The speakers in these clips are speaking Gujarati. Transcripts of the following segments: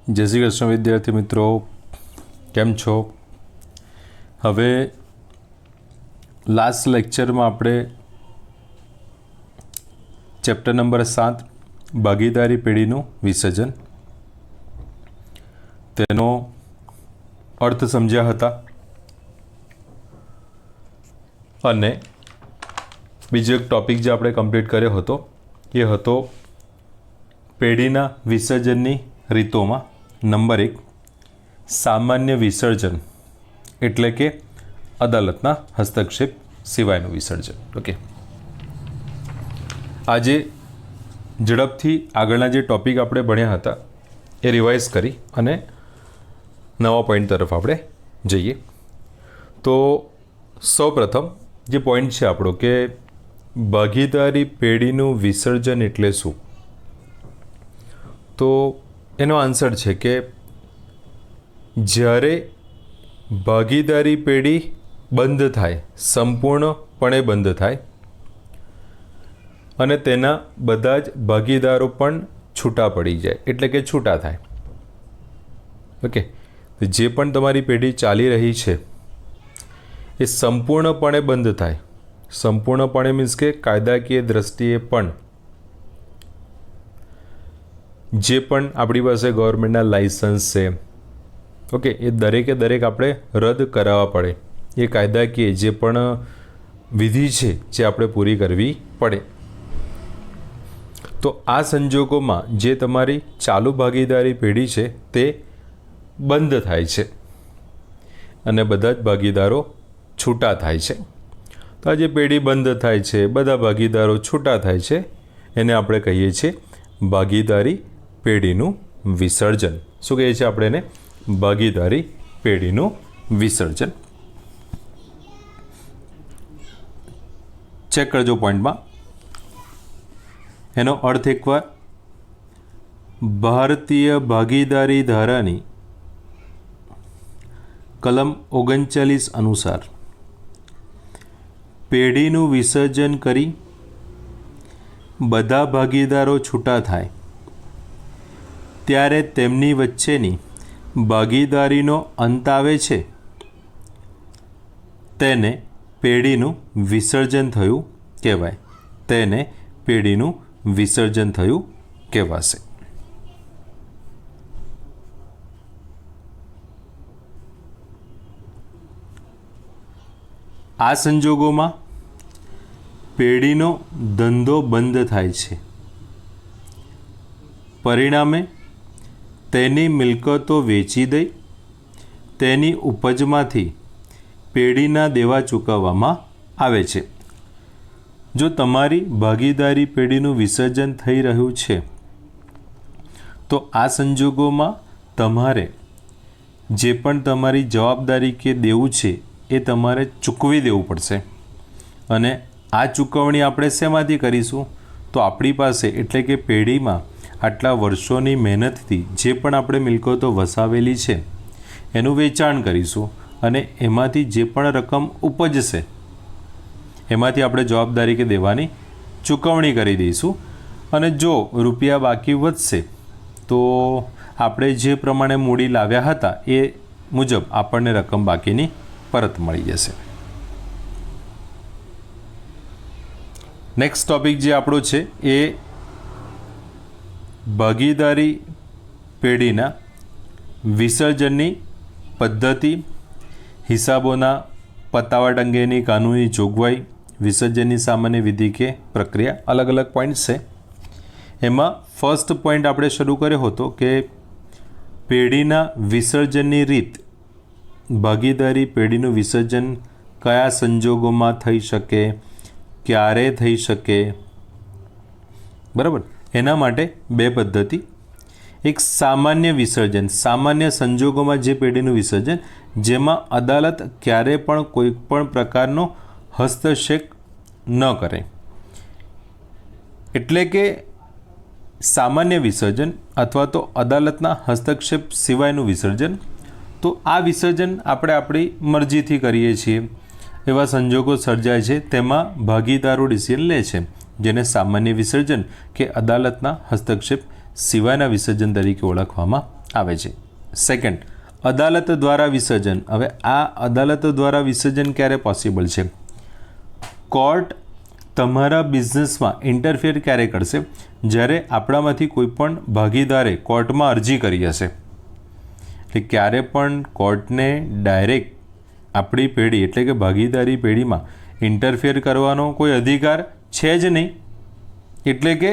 जय श्री कृष्ण विद्यार्थी मित्रों, केम छो? हवे लास्ट लेक्चर में आपणे चैप्टर नंबर 7 भागीदारी पेढ़ीनुं विसर्जन तेनो अर्थ समझ्या हता अने बीजो एक टॉपिक जो आपणे कम्प्लीट कर्यो हतो ए हतो पेढ़ीना विसर्जननी रीतोमां नंबर 1 सामान्य विसर्जन एटले के अदालतना हस्तक्षेप सिवायनुं विसर्जन। ओके, आजे झड़पथी आगळना जे टॉपिक आपणे भण्या हता ए रिवाइज करी अने नवा पॉइंट तरफ आपणे जईए। तो सौप्रथम जे पॉइंट छे आपणो के भागीदारी पेढ़ीनुं विसर्जन एटले शुं, तो एनो आंसर है कि ज्यारे भागीदारी पेढ़ी बंध थाय, संपूर्णपणे बंध थाय अने तेना बधा ज भागीदारो पण छूटा पड़ी जाए एटले के छूटा थाय। ओके, जे पण तमारी पेढ़ी चाली रही है ए संपूर्णपणे बंध थाय। संपूर्णपणे मीन्स के कायदाकीय दृष्टिए पण जे पण आपणी पासे गवर्नमेंटना लाइसन्स है, ओके, ये दरेके दरेक आपणे रद्द करावा पड़े। ये कायदाकीय जे पण विधि है जे आपणे पूरी करवी पड़े। तो आ संजोगोमां जे तमारी चालू भागीदारी पेढ़ी है ते बंध थाय छे अने बधा ज भागीदारो छूटा थाय छे। तो आ जे पेढ़ी बंध थाय छे, बधा भागीदारो छूटा थाय छे, एने आपणे कहीए छीए भागीदारी पेढ़ीनुं विसर्जन। शुं कहीए छीए आपणे एने? भागीदारी पेढ़ीनुं विसर्जन। चेक करजो पॉइंट में एनो अर्थ एक बार भारतीय भागीदारी धारानी कलम 39 अनुसार पेढ़ीनुं विसर्जन करी बधा भागीदारो छूटा थाय त्यारे तेमनी वच्चेनी भागीदारीनो अंत आवे छे तेने पेढ़ीनुं विसर्जन थयुं कहेवाय। तेने पेढ़ीनुं विसर्जन थयुं कहेवाशे। आ संजोगोमां पेढ़ीनो धंधो बंध थाय छे, परिणामे तेनी मिलकतो वेची दई तेनी उपजमांथी पेढ़ीना देवा चूकववामां आवे छे। जो तमारी भागीदारी पेढ़ीनुं विसर्जन थई रह्युं छे तो आ संजोगोमां तमारे जे पण तमारी जवाबदारी के देवुं छे ए तमारे चूकवी देवुं पड़शे। अने आ चूकवणी आपणे शेमांथी करीशुं? तो आपणी पासे एटले के पेढ़ीमां आटला वर्षोनी मेहनतथी जे पण आपणे मिलकतो वसावेली छे एनुं वेचाण करीशुं अने एमांथी जे पण रकम उपजशे एमांथी आपणे जवाबदारी के देवानी चूकवणी करी दईशुं। अने जो रूपिया बाकी वधशे तो आपणे जे प्रमाणे मूडी लाव्या हता ए मुजब आपणने रकम बाकीनी परत मळी जशे। नेक्स्ट टॉपिक जे आपणो छे ए भागीदारी पेढ़ीना विसर्जननी पद्धति, हिसाबोना पतावट अंगेनी कानूनी जोगवाई, विसर्जननी सामान्य विधि के प्रक्रिया, अलग अलग पॉइंट्स है। एमां फर्स्ट पॉइंट आपणे शरू कर्यो हतो के पेढ़ीना विसर्जननी रीत। भागीदारी पेढ़ीनुं विसर्जन कया संजोगोमां थई शके, क्यारे थई शके, बराबर। एना माटे बे पद्धति। एक सामान्य विसर्जन, सामान्य संजोगोमां जे पेढ़ीनुं विसर्जन जेमां अदालत क्यारे पण कोई पण प्रकारनो हस्तक्षेप न करे एटले के सामान्य विसर्जन अथवा तो अदालतना हस्तक्षेप सिवायनुं विसर्जन। तो आ विसर्जन आपणे आपणी मरजीथी करीए छीए एवा संजोगो सर्जाय छे तेमां भागीदारो डिसिजन ले छे जेने सामान्य विसर्जन के अदालतना हस्तक्षेप सिवायना विसर्जन तरीके ओळखवामां આવે છે। સેકન્ડ, અદાલત દ્વારા વિસર્જન। હવે આ અદાલત દ્વારા વિસર્જન ક્યારે પોસિબલ છે? કોર્ટ તમારા બિઝનેસમાં ઇન્ટરફિયર ક્યારે કરશે? જ્યારે આપણામાંથી કોઈ પણ ભાગીદારે કોર્ટમાં અરજી કરી હશે। એટલે ક્યારે પણ કોર્ટને ડાયરેક્ટ આપણી પેઢી એટલે કે ભાગીદારી પેઢીમાં ઇન્ટરફિયર કરવાનો કોઈ અધિકાર છે જ નહીં। એટલે કે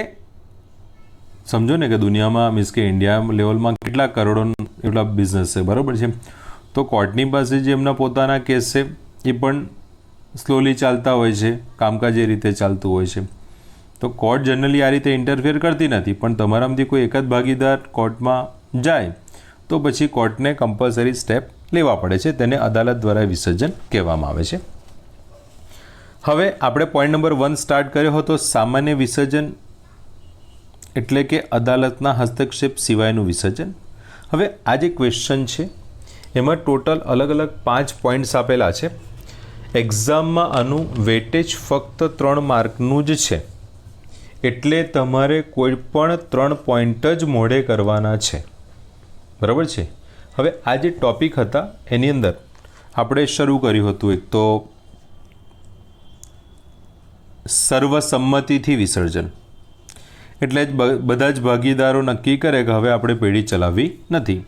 સમજો ને કે દુનિયામાં મીન્સ કે ઇન્ડિયા લેવલમાં કેટલા કરોડો એટલા બિઝનેસ છે, બરાબર છે? તો કોર્ટની પાસે જે એમના પોતાના કેસ છે એ પણ સ્લોલી ચાલતા હોય છે, કામકાજ એ રીતે ચાલતું હોય છે। તો કોર્ટ જનરલી આ રીતે ઇન્ટરફિયર કરતી નથી, પણ તમારામાંથી કોઈ એક જ ભાગીદાર કોર્ટમાં જાય તો પછી કોર્ટને કમ્પલસરી સ્ટેપ લેવા પડે છે, તેને અદાલત દ્વારા વિસર્જન કહેવામાં આવે છે। હવે આપણે પોઈન્ટ નંબર 1 સ્ટાર્ટ કર્યો હતો, સામાન્ય વિસર્જન એટલે કે અદાલતના હસ્તક્ષેપ સિવાયનું વિસર્જન। હવે આ જે ક્વેશ્ચન છે એમાં ટોટલ અલગ અલગ 5 પોઈન્ટ્સ આપેલા છે। એક્ઝામમાં આનું વેટેજ ફક્ત 3 માર્કનું જ છે, એટલે તમારે કોઈ પણ 3 પોઈન્ટ જ મોઢે કરવાના છે, બરાબર છે? હવે આ જે ટોપિક હતા એની અંદર આપણે શરૂ કર્યું હતું એક તો સર્વસંમતિથી વિસર્જન, એટલે જ બધા જ ભાગીદારો નક્કી કરે કે હવે આપણે પેઢી ચલાવવી નથી।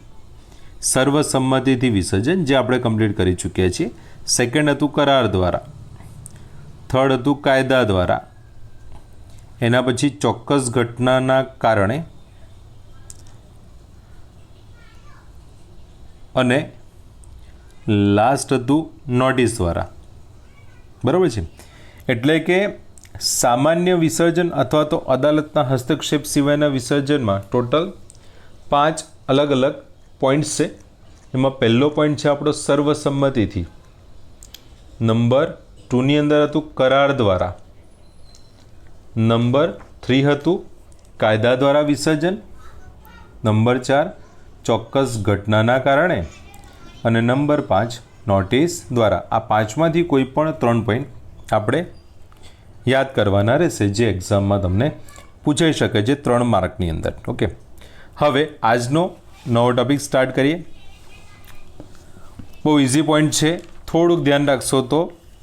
સર્વસંમતિથી વિસર્જન જે આપણે કમ્પ્લીટ કરી ચૂક્યા છીએ। સેકન્ડ હતું કરાર દ્વારા, થર્ડ હતું કાયદા દ્વારા, એના પછી ચોક્કસ ઘટનાના કારણે અને લાસ્ટ હતું નોટિસ દ્વારા, બરાબર છે? એટલે કે સામાન્ય વિસર્જન અથવા તો અદાલતના હસ્તક્ષેપ સિવાયના વિસર્જનમાં ટોટલ 5 અલગ અલગ પોઈન્ટ્સ છે। એમાં પહેલો પોઈન્ટ છે આપણો સર્વસંમતિથી, નંબર 2ની અંદર હતું કરાર દ્વારા, નંબર 3 હતું કાયદા દ્વારા વિસર્જન, નંબર 4 ચોક્કસ ઘટનાના કારણે અને નંબર 5 નોટિસ દ્વારા। આ 5માંથી કોઈ પણ 3 પોઈન્ટ આપણે યાદ કરવાના રહેશે, જે એક્ઝામમાં તમને પૂછાઈ શકે છે 3 માર્કની અંદર। ઓકે, હવે આજનો નવો ટોપિક સ્ટાર્ટ કરીએ। બહુ ઇઝી પોઈન્ટ છે, થોડુંક ધ્યાન રાખશો તો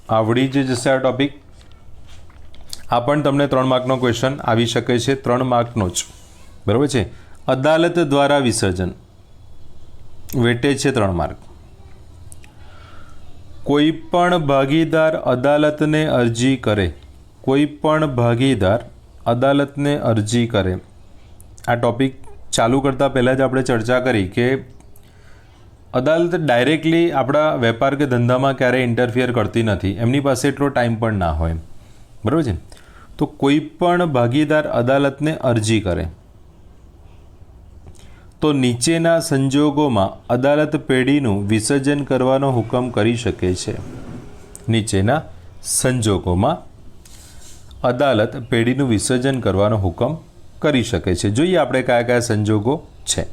આવડી જ જશે આ ટોપિક। આ પણ તમને 3 માર્કનો ક્વેશ્ચન આવી શકે છે, 3 માર્કનો જ, બરાબર છે? અદાલત દ્વારા વિસર્જન, વેટેજ છે 3 માર્ક। કોઈ પણ ભાગીદાર અદાલતને અરજી કરે, કોઈ પણ ભાગીદાર અદાલતને અરજી કરે, આ ટોપિક ચાલુ કરતાં પહેલાં જ આપણે ચર્ચા કરી કે અદાલત ડાયરેક્ટલી આપણા વેપાર કે ધંધામાં ક્યારેય ઇન્ટરફિયર કરતી નથી, એમની પાસે એટલો ટાઈમ પણ ના હોય, બરાબર છે? તો કોઈ પણ ભાગીદાર અદાલતને અરજી કરે તો નીચેના સંજોગોમાં અદાલત પેઢીનું વિસર્જન કરવાનો હુકમ કરી શકે છે। નીચેના સંજોગોમાં અદાલત પેઢીનું વિસર્જન કરવાનો હુકમ કરી શકે છે। જોઈએ આપણે કયા કયા સંજોગો છે,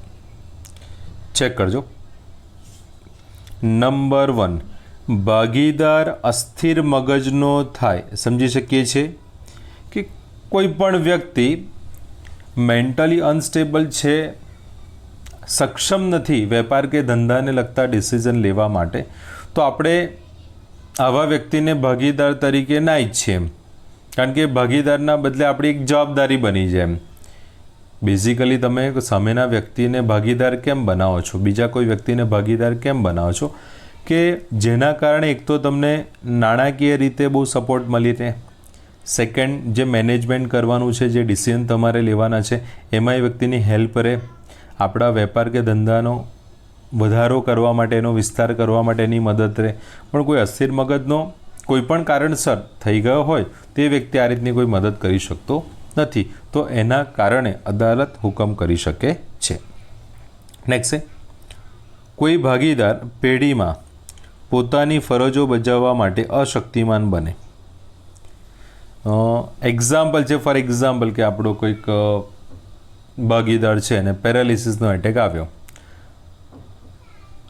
ચેક કરજો। નંબર 1, ભાગીદાર અસ્થિર મગજનો થાય। સમજી શકીએ છીએ કે કોઈ પણ વ્યક્તિ મેન્ટલી અનસ્ટેબલ છે, સક્ષમ નથી વેપાર કે ધંધાને લગતા ડિસિઝન લેવા માટે, તો આપણે આવા વ્યક્તિને ભાગીદાર તરીકે ના ઈચ્છીએ, કારણ કે ભાગીદારના બદલે આપણી એક જવાબદારી બની જાય। બેઝિકલી તમે સામેના વ્યક્તિને ભાગીદાર કેમ બનાવો છો, બીજા કોઈ વ્યક્તિને ભાગીદાર કેમ બનાવો છો કે જેના કારણે એક તો તમને નાણાકીય રીતે બહુ સપોર્ટ મળી રહે, સેકન્ડ જે મેનેજમેન્ટ કરવાનું છે, જે ડિસિઝન તમારે લેવાના છે એમાં એ વ્યક્તિની હેલ્પ રહે, આપણા વેપાર કે ધંધાનો વધારો કરવા માટે, એનો વિસ્તાર કરવા માટે એની મદદ રહે। પણ કોઈ અસ્થિર મગજનો કોઈ પણ કારણસર થઈ ગયો હોય તે વ્યક્તિ આ રીતની કોઈ મદદ કરી શકતો નથી, તો એના કારણે અદાલત હુકમ કરી શકે છે। નેક્સ્ટ છે, કોઈ ભાગીદાર પેઢીમાં પોતાની ફરજો બજાવવા માટે અશક્તિમાન બને। એક્ઝામ્પલ છે, ફોર એક્ઝામ્પલ કે આપણો કોઈક ભાગીદાર છે અને પેરાલિસિસનો એટેક આવ્યો,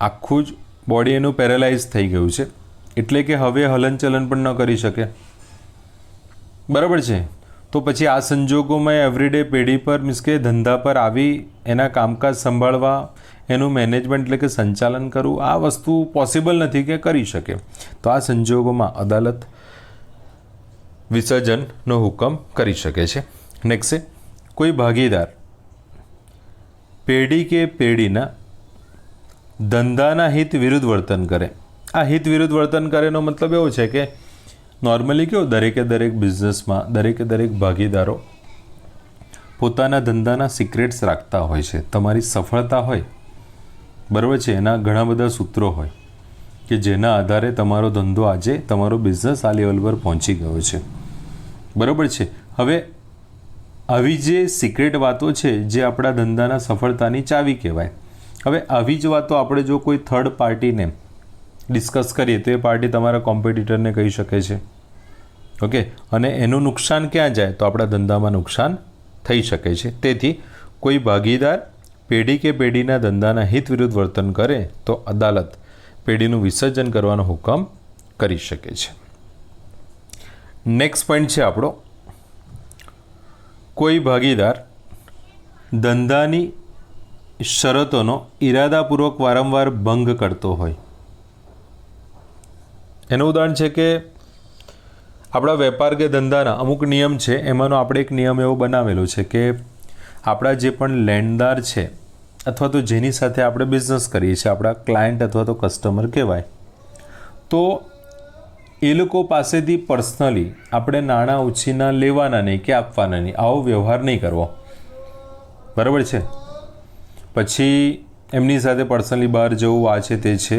આખું જ બોડી એનું પેરાલાઇઝ થઈ ગયું છે, એટલે કે હવે હલનચલન પણ ન કરી શકે, બરાબર છે? તો પછી આ સંજોગોમાં એવરીડે પેઢી પર મીન્સ કે ધંધા પર આવી એના કામકાજ સંભાળવા, એનું મેનેજમેન્ટ એટલે કે સંચાલન કરવું, આ વસ્તુ પોસિબલ નથી કે કરી શકે. તો આ સંજોગોમાં અદાલત વિસર્જનનો હુકમ કરી શકે છે. નેક્સ્ટ છે, કોઈ ભાગીદાર પેઢી કે પેઢીના ધંધાના હિત વિરુદ્ધ વર્તન કરે. આ હિત વિરુદ્ધ વર્તન કરેનો મતલબ એવો છે કે નોર્મલી કેવું દરેક બિઝનેસમાં દરેક ભાગીદારો પોતાના ધંધાના સિક્રેટ્સ રાખતા હોય છે. તમારી સફળતા હોય, બરાબર છે, એના ઘણા બધા સૂત્રો હોય કે જેના આધારે તમારો ધંધો આજે, તમારો બિઝનેસ આ લેવલ પર પહોંચી ગયો છે, બરાબર છે. હવે આવી જે સિક્રેટ વાતો છે જે આપણા ધંધાના સફળતાની ચાવી કહેવાય. હવે આવી જ વાતો આપણે જો કોઈ થર્ડ પાર્ટીને ડિસ્કસ કરીએ તો એ પાર્ટી તમારા કોમ્પિટિટરને કહી શકે છે. ઓકે, અને એનું નુકસાન ક્યાં જાય? તો આપણા ધંધામાં નુકસાન થઈ શકે છે. તેથી કોઈ ભાગીદાર પેઢી કે પેઢીના ધંધાના હિત વિરુદ્ધ વર્તન કરે તો અદાલત પેઢીનું વિસર્જન કરવાનો હુકમ કરી શકે છે. નેક્સ્ટ પોઈન્ટ છે આપણો, કોઈ ભાગીદાર ધંધાની શરતોનો ઈરાદાપૂર્વક વારંવાર ભંગ કરતો હોય. એનું ઉદાહરણ છે કે આપણા વેપાર કે ધંધાના અમુક નિયમ છે, એમાંનો આપણે એક નિયમ એવો બનાવેલો છે કે આપણા જે પણ લેણદાર છે અથવા તો જેની સાથે આપણે બિઝનેસ કરીએ છીએ, આપણા ક્લાયન્ટ અથવા તો કસ્ટમર કહેવાય, તો એ લોકો પાસેથી પર્સનલી આપણે નાણાં ઉછીના લેવાના નહીં કે આપવાના નહીં, આવો વ્યવહાર નહીં કરવો, બરાબર છે. પછી એમની સાથે પર્સનલી બહાર જવું, આ છે તે છે,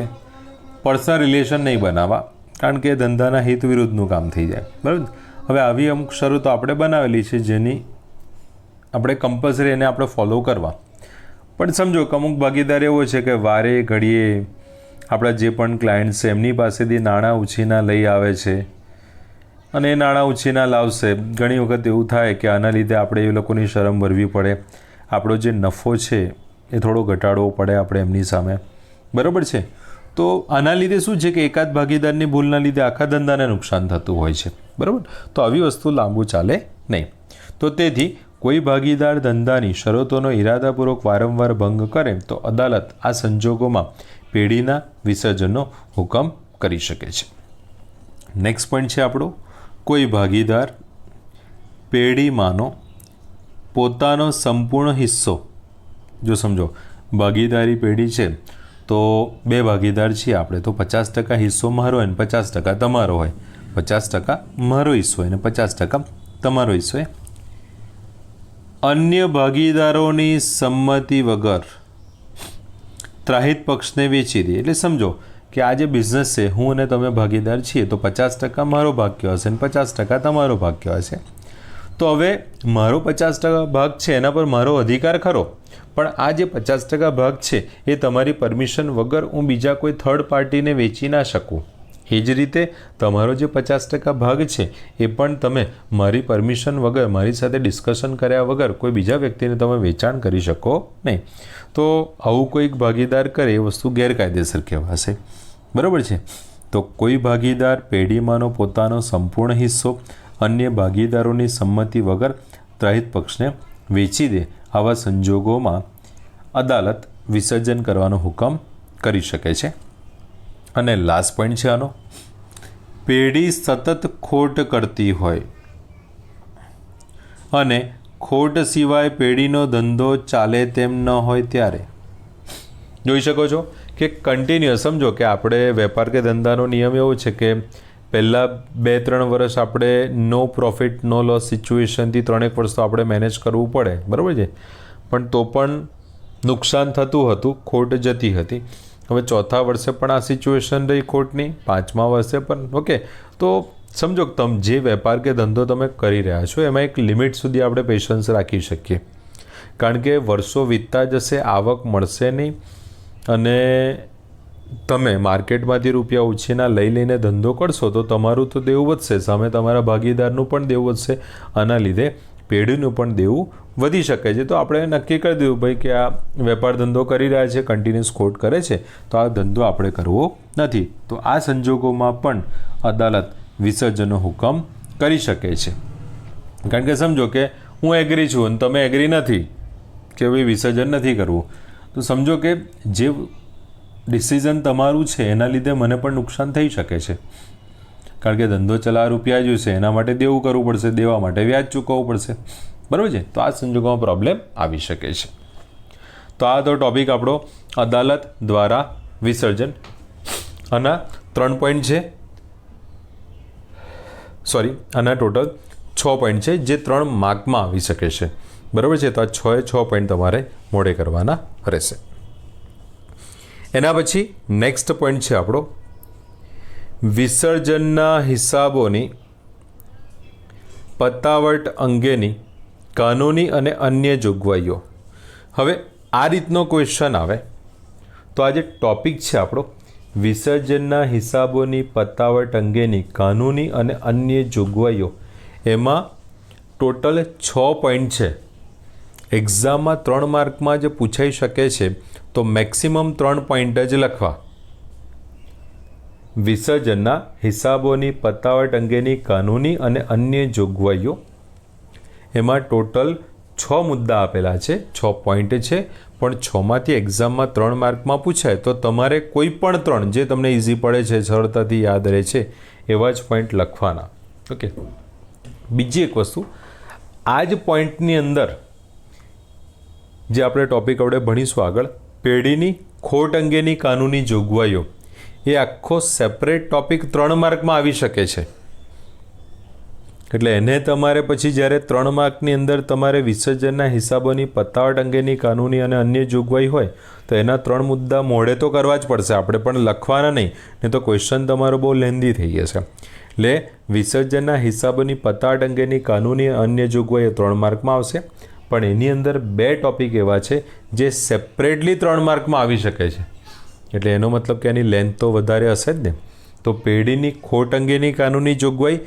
પર્સનલ રિલેશન નહીં બનાવવા, કારણ કે ધંધાના હિત વિરુદ્ધનું કામ થઈ જાય, બરાબર. હવે આવી અમુક શરતો આપણે બનાવેલી છે જેની આપણે કમ્પલસરી એને આપણે ફોલો કરવા. પણ સમજો કે અમુક ભાગીદાર એવો છે કે વારે ઘડીએ આપણા જે પણ ક્લાયન્ટ છે એમની પાસેથી નાણાં ઉછીના લઈ આવે છે અને એ નાણાં ઉછીના લાવશે. ઘણી વખત એવું થાય કે આના લીધે આપણે એ લોકોની શરમ ભરવી પડે, આપણો જે નફો છે એ થોડો ઘટાડવો પડે આપણે એમની સામે, બરાબર છે. તો આના લીધે શું છે કે એકાદ ભાગીદારની ભૂલના લીધે આખા ધંધાને નુકસાન થતું હોય છે, બરાબર. તો આવી વસ્તુ લાંબુ ચાલે નહીં. તો તેથી કોઈ ભાગીદાર ધંધાની શરતોનો ઈરાદાપૂર્વક વારંવાર ભંગ કરે તો અદાલત આ સંજોગોમાં પેઢીના વિસર્જનનો હુકમ કરી શકે છે. નેક્સ્ટ પોઈન્ટ છે આપણો, કોઈ ભાગીદાર પેઢીમાંનો પોતાનો સંપૂર્ણ હિસ્સો, જો સમજો ભાગીદારી પેઢી છે તો બે ભાગીદાર છીએ આપણે, તો 50% હિસ્સો મારો હોય ને 50% તમારો હોય, 50% મારો હિસ્સો હોય ને 50% તમારો હિસ્સો હોય. અન્ય ભાગીદારોની સંમતિ વગર ત્રાહિત પક્ષને વેચી દે. એટલે સમજો કે આ જે બિઝનેસ છે, હું અને તમે ભાગીદાર છીએ, તો 50% મારો ભાગ કયો હશે ને 50% તમારો ભાગ કયો હશે. તો હવે મારો 50% ભાગ છે એના પર મારો અધિકાર ખરો, પણ આ જે 50% ભાગ છે એ તમારી પરમિશન વગર હું બીજા કોઈ થર્ડ પાર્ટીને વેચી ના શકું. એ જ રીતે તમારો જે 50% ભાગ છે એ પણ તમે મારી પરમિશન વગર, મારી સાથે ડિસ્કશન કર્યા વગર કોઈ બીજા વ્યક્તિને તમે વેચાણ કરી શકો નહીં. તો આવું કોઈક ભાગીદાર કરે એ વસ્તુ ગેરકાયદેસર કહેવાશે, બરાબર છે. તો કોઈ ભાગીદાર પેઢીમાંનો પોતાનો સંપૂર્ણ હિસ્સો અન્ય ભાગીદારોની સંમતિ વગર ત્રાહિત પક્ષને વેચી દે, આવા સંજોગોમાં અદાલત વિસર્જન કરવાનો હુકમ કરી શકે છે. અને લાસ્ટ પોઈન્ટ છે આનો, પેઢી સતત ખોટ કરતી હોય અને ખોટ સિવાય પેઢીનો ધંધો ચાલે તેમ ન હોય ત્યારે. જોઈ શકો છો કે કન્ટિન્યુઅસ, સમજો કે આપણે વેપાર કે ધંધાનો નિયમ એવો છે કે પહેલાં 2-3 વર્ષ આપણે નો પ્રોફિટ નો લોસ સિચ્યુએશનથી 3 વર્ષ તો આપણે મેનેજ કરવું પડે, બરાબર છે. પણ તો પણ નુકસાન થતું હતું, ખોટ જતી હતી. હવે 4થા વર્ષે પણ આ સિચ્યુએશન રહી ખોટની, 5મા વર્ષે પણ. ઓકે, તો સમજો કે તમે જે વેપાર કે ધંધો તમે કરી રહ્યા છો એમાં એક લિમિટ સુધી આપણે પેશન્સ રાખી શકીએ, કારણ કે વર્ષો વીતતા જશે, આવક મળશે નહીં અને તમે માર્કેટમાંથી રૂપિયા ઉછીના લઈને ધંધો કરશો તો તમારું તો દેવું વધશે, સામે તમારા ભાગીદારનું પણ દેવું વધશે, આના લીધે પેઢીનું પણ દેવું વધી શકે છે. તો આપણે નક્કી કરી દીધું ભાઈ કે આ વેપાર ધંધો કરી રહ્યા છે, કન્ટિન્યુઅસ ખોટ કરે છે, તો આ ધંધો આપણે કરવો નથી. તો આ સંજોગોમાં પણ અદાલત વિસર્જનનો હુકમ કરી શકે છે. કારણ કે સમજો કે હું એગ્રી છું અને તમે એગ્રી નથી કે ભાઈ વિસર્જન નથી કરવું, તો સમજો કે જે ડિસિઝન તમારું છે એના લીધે મને પણ નુકસાન થઈ શકે છે, કારણ કે ધંધો ચલાવવા રૂપિયા જોઈશે, એના માટે દેવું કરવું પડશે, દેવા માટે વ્યાજ ચૂકવવું પડશે, બરાબર છે. તો આ સંજોગોમાં પ્રોબ્લેમ આવી શકે છે. તો આ તો ટોપિક આપણો અદાલત દ્વારા વિસર્જન. આના 3 પોઈન્ટ છે, આના ટોટલ 6 પોઈન્ટ છે જે 3 માર્કમાં આવી શકે છે, બરાબર છે. તો આ 6 પોઈન્ટ તમારે મોડે કરવાના રહેશે. એના પછી નેક્સ્ટ પોઈન્ટ છે આપણો વિસર્જનના હિસાબોની પતાવટ અંગેની કાનૂની અને અન્ય જોગવાઈઓ. હવે આ રીતનો ક્વેશ્ચન આવે તો આ જે ટોપિક છે આપણો વિસર્જનના હિસાબોની પતાવટ અંગેની કાનૂની અને અન્ય જોગવાઈઓ, એમાં ટોટલ 6 પોઈન્ટ છે. એક્ઝામમાં 3 માર્કમાં જે પૂછાઈ શકે છે તો મેક્સિમમ 3 પોઈન્ટ જ લખવા. વિસર્જનના હિસાબોની પતાવટ અંગેની કાનૂની અને અન્ય જોગવાઈઓ, એમાં ટોટલ 6 મુદ્દા આપેલા છે, 6 પોઈન્ટ છે, પણ 6માંથી એક્ઝામમાં 3 માર્કમાં પૂછાય તો તમારે કોઈ પણ 3 જે તમને ઇઝી પડે છે, સરળતાથી યાદ રહે છે, એવા જ પોઈન્ટ લખવાના. ઓકે. બીજી એક વસ્તુ, આ જ પોઈન્ટની અંદર જે આપણે ટોપિક આપણે ભણીશું આગળ, પેઢીની ખોટ અંગેની કાનૂની જોગવાઈઓ, એ આખો સેપરેટ ટોપિક 3 માર્કમાં આવી શકે છે. એટલે એને તમારે પછી જ્યારે 3 માર્કની અંદર તમારે વિસર્જનના હિસાબોની પતાવટ અંગેની કાનૂની અને અન્ય જોગવાઈ હોય તો એના 3 મુદ્દા મોડે તો કરવા જ પડશે, આપણે પણ લખવાના નહીં તો ક્વેશ્ચન તમારો બહુ લેન્ધી થઈ જશે. એટલે વિસર્જનના હિસાબોની પતાવટ અંગેની કાનૂની અન્ય જોગવાઈઓ 3 માર્કમાં આવશે, પણ એની અંદર 2 ટોપિક એવા છે જે સેપરેટલી 3 માર્કમાં આવી શકે છે. એટલે એનો મતલબ કે એની લેન્થ તો વધારે હશે જ ને. તો પેઢીની ખોટ અંગેની કાનૂની જોગવાઈ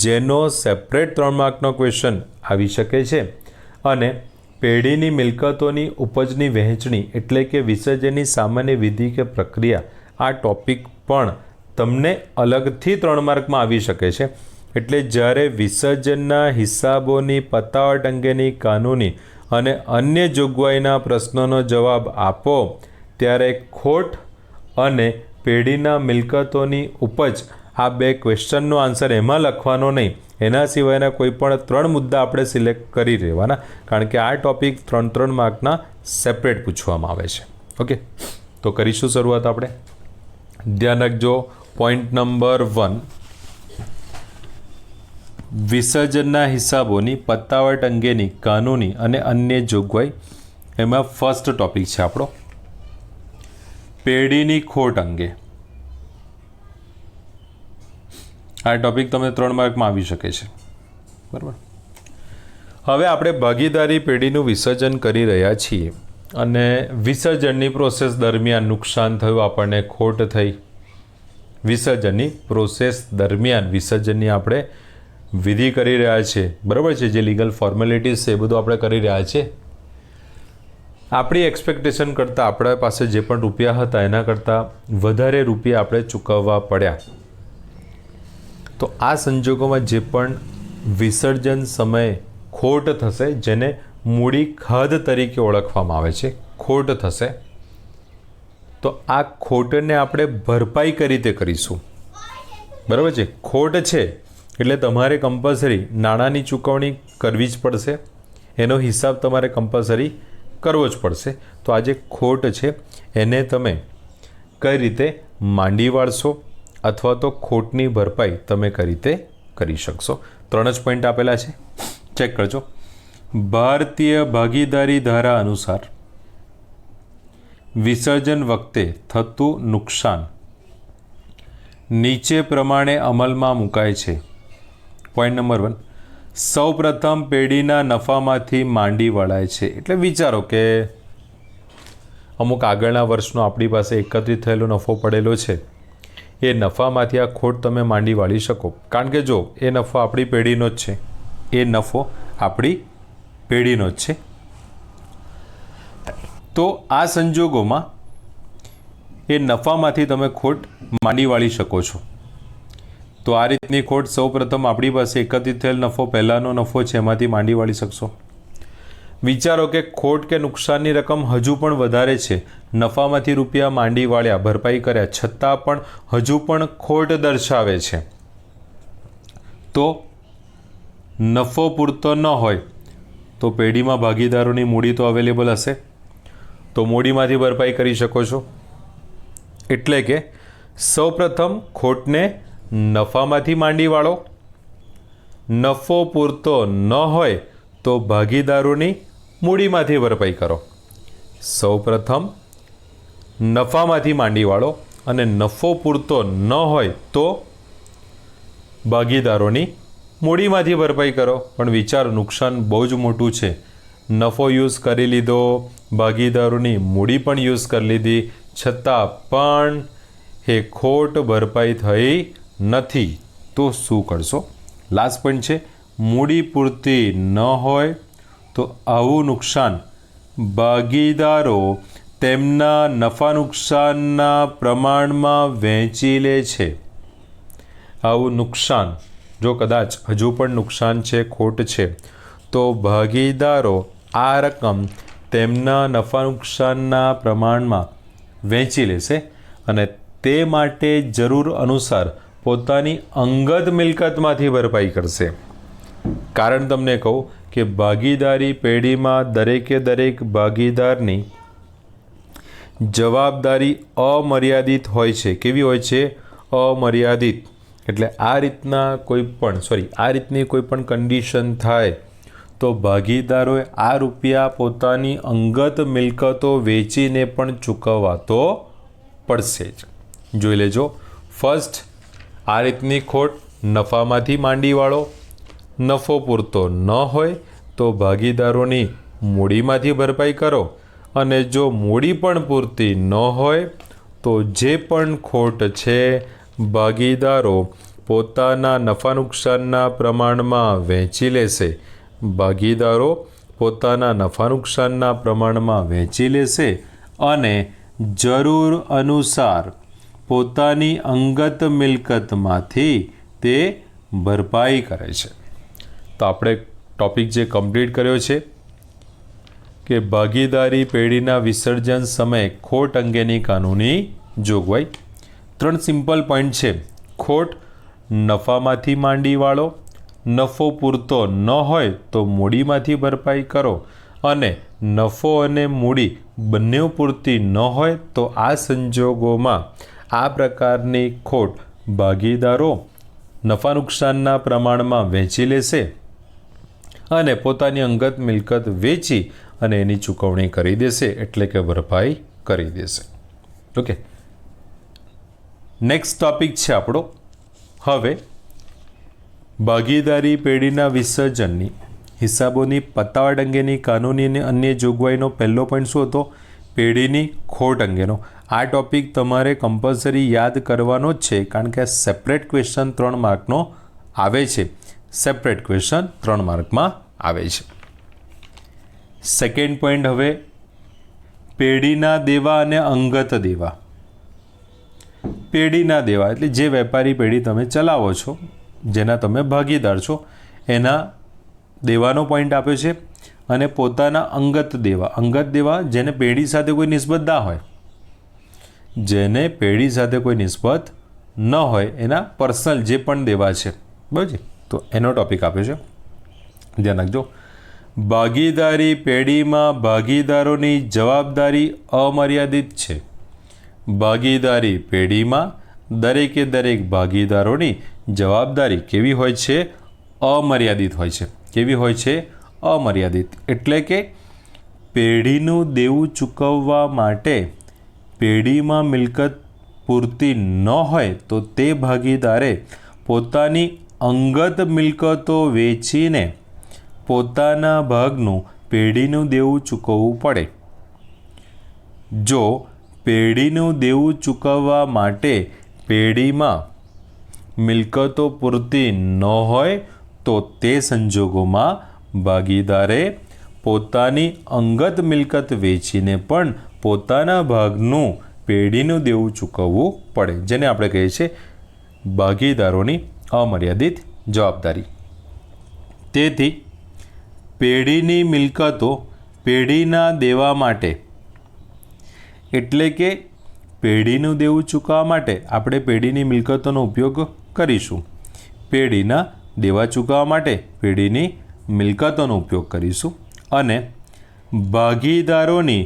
જેનો સેપરેટ 3 માર્કનો ક્વેશ્ચન આવી શકે છે, અને પેઢીની મિલકતોની ઉપજની વહેંચણી એટલે કે વિસર્જનની સામાન્ય વિધિ કે પ્રક્રિયા, આ ટોપિક પણ તમને અલગથી 3 માર્કમાં આવી શકે છે. એટલે જ્યારે વિસર્જનના હિસાબોની પતાવટ અંગેની કાનૂની અને અન્ય જોગવાઈના પ્રશ્નોનો જવાબ આપો ત્યારે ખોટ અને પેઢીના મિલકતોની ઉપજ, આ 2 ક્વેશ્ચનનો આન્સર એમાં લખવાનો નહીં, એના સિવાયના કોઈ પણ 3 મુદ્દા આપણે સિલેક્ટ કરી લેવાના, કારણ કે આ ટોપિક 3 માર્કના સેપરેટ પૂછવામાં આવે છે. ઓકે. તો કરીશું શરૂઆત આપણે. ધ્યાન રાખજો. પોઈન્ટ નંબર 1, વિસર્જનના હિસાબોની પતાવટ અંગેની કાનૂની અને અન્ય જોગવાઈ, એમાં ફર્સ્ટ ટોપિક છે આપણો પેઢીની ખોટ અંગે. આ ટોપિક તમને 3 માર્કમાં આવી શકે છે, બરાબર. હવે આપણે ભાગીદારી પેઢીનું વિસર્જન કરી રહ્યા છીએ અને વિસર્જનની પ્રોસેસ દરમિયાન નુકસાન થયું, આપણને ખોટ થઈ. વિસર્જનની પ્રોસેસ દરમિયાન વિસર્જનની આપણે વિધિ કરી રહ્યા છીએ, બરાબર છે, જે લીગલ ફોર્મેલિટીઝ છે એ બધું આપણે કરી રહ્યા છીએ. આપણી એક્સપેક્ટેશન કરતાં આપણા પાસે જે પણ રૂપિયા હતા એના કરતાં વધારે રૂપિયા આપણે ચૂકવવા પડ્યા. તો આ સંજોગોમાં જે પણ વિસર્જન સમયે ખોટ થશે, જેને મૂડી ખાધ તરીકે ઓળખવામાં આવે છે, ખોટ થશે, તો આ ખોટને આપણે ભરપાઈ કઈ રીતે કરીશું, બરાબર છે. ખોટ છે એટલે તમારે કમ્પલસરી નાણાંની ચૂકવણી કરવી જ પડશે, એનો હિસાબ તમારે કમ્પલસરી કરવો જ પડશે. તો આ જે ખોટ છે એને તમે કઈ રીતે માંડી વાળશો અથવા તો ખોટની ભરપાઈ તમે કઈ રીતે કરી શકશો. 3 જ પોઈન્ટ આપેલા છે, ચેક કરજો. ભારતીય ભાગીદારી ધારા અનુસાર વિસર્જન વખતે થતું નુકસાન નીચે પ્રમાણે અમલમાં મુકાય છે. પોઈન્ટ નંબર 1, સૌપ્રથમ પેઢીના નફામાંથી માંડી વળાય છે. એટલે વિચારો કે અમુક આગળના વર્ષનો આપણી પાસે એકત્રિત થયેલો નફો પડેલો છે, એ નફામાંથી આ ખોટ તમે માંડી વાળી શકો, કારણ કે જો એ નફો આપણી પેઢીનો જ છે, એ નફો આપણી પેઢીનો જ છે. તો આ સંજોગોમાં એ નફામાંથી તમે ખોટ માંડી વાળી શકો છો. તો આ રીતની ખોટ સૌપ્રથમ આપણી પાસે એકત્રિત થયેલ નફો પહેલાંનો નફો છે એમાંથી માંડી વાળી શકશો. વિચારો કે ખોટ કે નુકસાનની રકમ હજુ પણ વધારે છે, નફામાંથી રૂપિયા માંડી વાળ્યા, ભરપાઈ કર્યા, છતાં પણ હજુ પણ ખોટ દર્શાવે છે. તો નફો પૂરતો ન હોય તો પેઢીમાં ભાગીદારોની મૂડી તો અવેલેબલ હશે, તો મૂડીમાંથી ભરપાઈ કરી શકો છો. એટલે કે સૌપ્રથમ ખોટને નફામાંથી માંડી વાળો, નફો પૂરતો ન હોય તો ભાગીદારોની મૂડીમાંથી ભરપાઈ કરો. સૌપ્રથમ નફામાંથી માંડી વાળો અને નફો પૂરતો ન હોય તો ભાગીદારોની મૂડીમાંથી ભરપાઈ કરો. પણ વિચાર, નુકસાન બહુ જ મોટું છે. નફો યુઝ કરી લીધો, ભાગીદારોની મૂડી પણ યુઝ કરી લીધી, છતાં પણ એ ખોટ ભરપાઈ થઈ નથી. તો શું કરશો? લાસ્ટ પોઈન્ટ છે, મૂડી પૂરતી ન હોય તો આવું નુકસાન ભાગીદારો તેમના નફા નુકસાનના પ્રમાણમાં વહેંચી લે છે. આવું નુકસાન જો કદાચ હજુ પણ નુકસાન છે, ખોટ છે, તો ભાગીદારો આ રકમ તેમના નફા નુકસાનના પ્રમાણમાં વહેંચી લેશે અને તે માટે જરૂર અનુસાર પોતાની અંગત મિલકતમાંથી ભરપાઈ કરશે. કારણ તમને કહું કે ભાગીદારી પેઢીમાં દરેકે દરેક ભાગીદારની જવાબદારી અમર્યાદિત હોય છે. કેવી હોય છે? અમર્યાદિત. એટલે આ રીતની કોઈ પણ કન્ડિશન થાય તો ભાગીદારોએ આ રૂપિયા પોતાની અંગત મિલકતો વેચીને પણ ચૂકવવા તો પડશે જ. જોઈ લેજો. ફર્સ્ટ, આ રીતની ખોટ નફામાંથી માંડી વાળો, નફો પૂરતો ન હોય તો ભાગીદારોની મૂડીમાંથી ભરપાઈ કરો, અને જો મૂડી પણ પૂરતી ન હોય તો જે પણ ખોટ છે ભાગીદારો પોતાના નફા નુકસાનના પ્રમાણમાં વહેંચી લેશે. ભાગીદારો પોતાના નફા નુકસાનના પ્રમાણમાં વહેંચી લેશે અને જરૂર અનુસાર પોતાની અંગત મિલકતમાંથી તે ભરપાઈ કરે છે. તો આપણે ટૉપિક જે કમ્પ્લીટ કર્યો છે કે ભાગીદારી પેઢીના વિસર્જન સમયે ખોટ અંગેની કાનૂની જોગવાઈ. 3 સિમ્પલ પોઈન્ટ છે. ખોટ નફામાંથી માંડી વાળો, નફો પૂરતો ન હોય તો મૂડીમાંથી ભરપાઈ કરો, અને નફો અને મૂડી બંને પૂરતી ન હોય તો આ સંજોગોમાં આ પ્રકારની ખોટ ભાગીદારો નફા નુકસાનના પ્રમાણમાં વહેંચી લેશે અને પોતાની અંગત મિલકત વેચી અને એની ચૂકવણી કરી દેશે, એટલે કે ભરપાઈ કરી દેશે. ઓકે, નેક્સ્ટ ટોપિક છે આપણો હવે ભાગીદારી પેઢીના વિસર્જનની હિસાબોની પતાવટ અંગેની કાનૂની અને અન્ય જોગવાઈનો પહેલો પોઈન્ટ શું હતો? પેઢીની ખોટ અંગેનો. આ ટોપિક તમારે કમ્પલસરી યાદ કરવાનો જ છે, કારણ કે આ સેપરેટ ક્વેશ્ચન 3 માર્કનો આવે છે. સેપરેટ ક્વેશ્ચન 3 માર્કમાં આવે છે. સેકન્ડ પોઈન્ટ, હવે પેઢીના દેવા અને અંગત દેવા. પેઢીના દેવા એટલે જે વેપારી પેઢી તમે ચલાવો છો, જેના તમે ભાગીદાર છો, એના દેવાનો પોઈન્ટ આપ્યો છે. અને પોતાના અંગત દેવા જેને પેઢી સાથે કોઈ નિસ્બત ના હોય, જેને પેઢી સાથે કોઈ નિસ્બત ન હોય, એના પર્સનલ જે પણ દેવા છે, બરાબર છે, તો એનો ટોપિક આપ્યો છે. ધ્યાન રાખજો. ભાગીદારી પેઢીમાં ભાગીદારોની જવાબદારી અમર્યાદિત છે. ભાગીદારી પેઢીમાં દરેકે દરેક ભાગીદારોની જવાબદારી કેવી હોય છે? અમર્યાદિત હોય છે. કેવી હોય છે? અમર્યાદિત. એટલે કે પેઢીનું દેવું ચૂકવવા માટે પેઢીમાં મિલકત પૂરતી ન હોય તો તે ભાગીદારે પોતાની અંગત મિલકતો વેચીને પોતાના ભાગનું પેઢીનું દેવું ચૂકવવું પડે. જો પેઢીનું દેવું ચૂકવવા માટે પેઢીમાં મિલકતો પૂરતી ન હોય તો તે સંજોગોમાં ભાગીદારે પોતાની અંગત મિલકત વેચીને પણ પોતાના ભાગનું પેઢીનું દેવું ચૂકવવું પડે, જેને આપણે કહીએ છીએ ભાગીદારોની અમર્યાદિત જવાબદારી. તેથી પેઢીની મિલકતો પેઢીના દેવા માટે, એટલે કે પેઢીનું દેવું ચૂકવવા માટે આપણે પેઢીની મિલકતોનો ઉપયોગ કરીશું. પેઢીના દેવા ચૂકવવા માટે પેઢીની મિલકતોનો ઉપયોગ કરીશું. અને ભાગીદારોની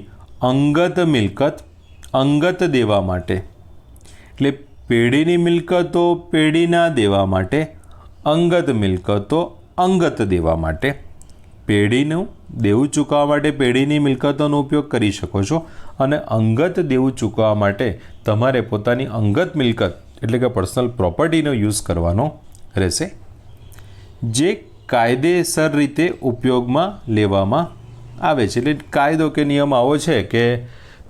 અંગત મિલકત અંગત દેવા માટે, એટલે પેઢીની મિલકતો પેઢીના દેવા માટે, અંગત મિલકતો અંગત દેવા માટે. પેઢીનું દેવું ચૂકવવા માટે પેઢીની મિલકતોનો ઉપયોગ કરી શકો છો, અને અંગત દેવું ચૂકવવા માટે તમારે પોતાની અંગત મિલકત એટલે કે પર્સનલ પ્રોપર્ટીનો યુઝ કરવાનો રહેશે, જે કાયદેસર રીતે ઉપયોગમાં લેવામાં આવે છે. એટલે કાયદો કે નિયમ આવો છે કે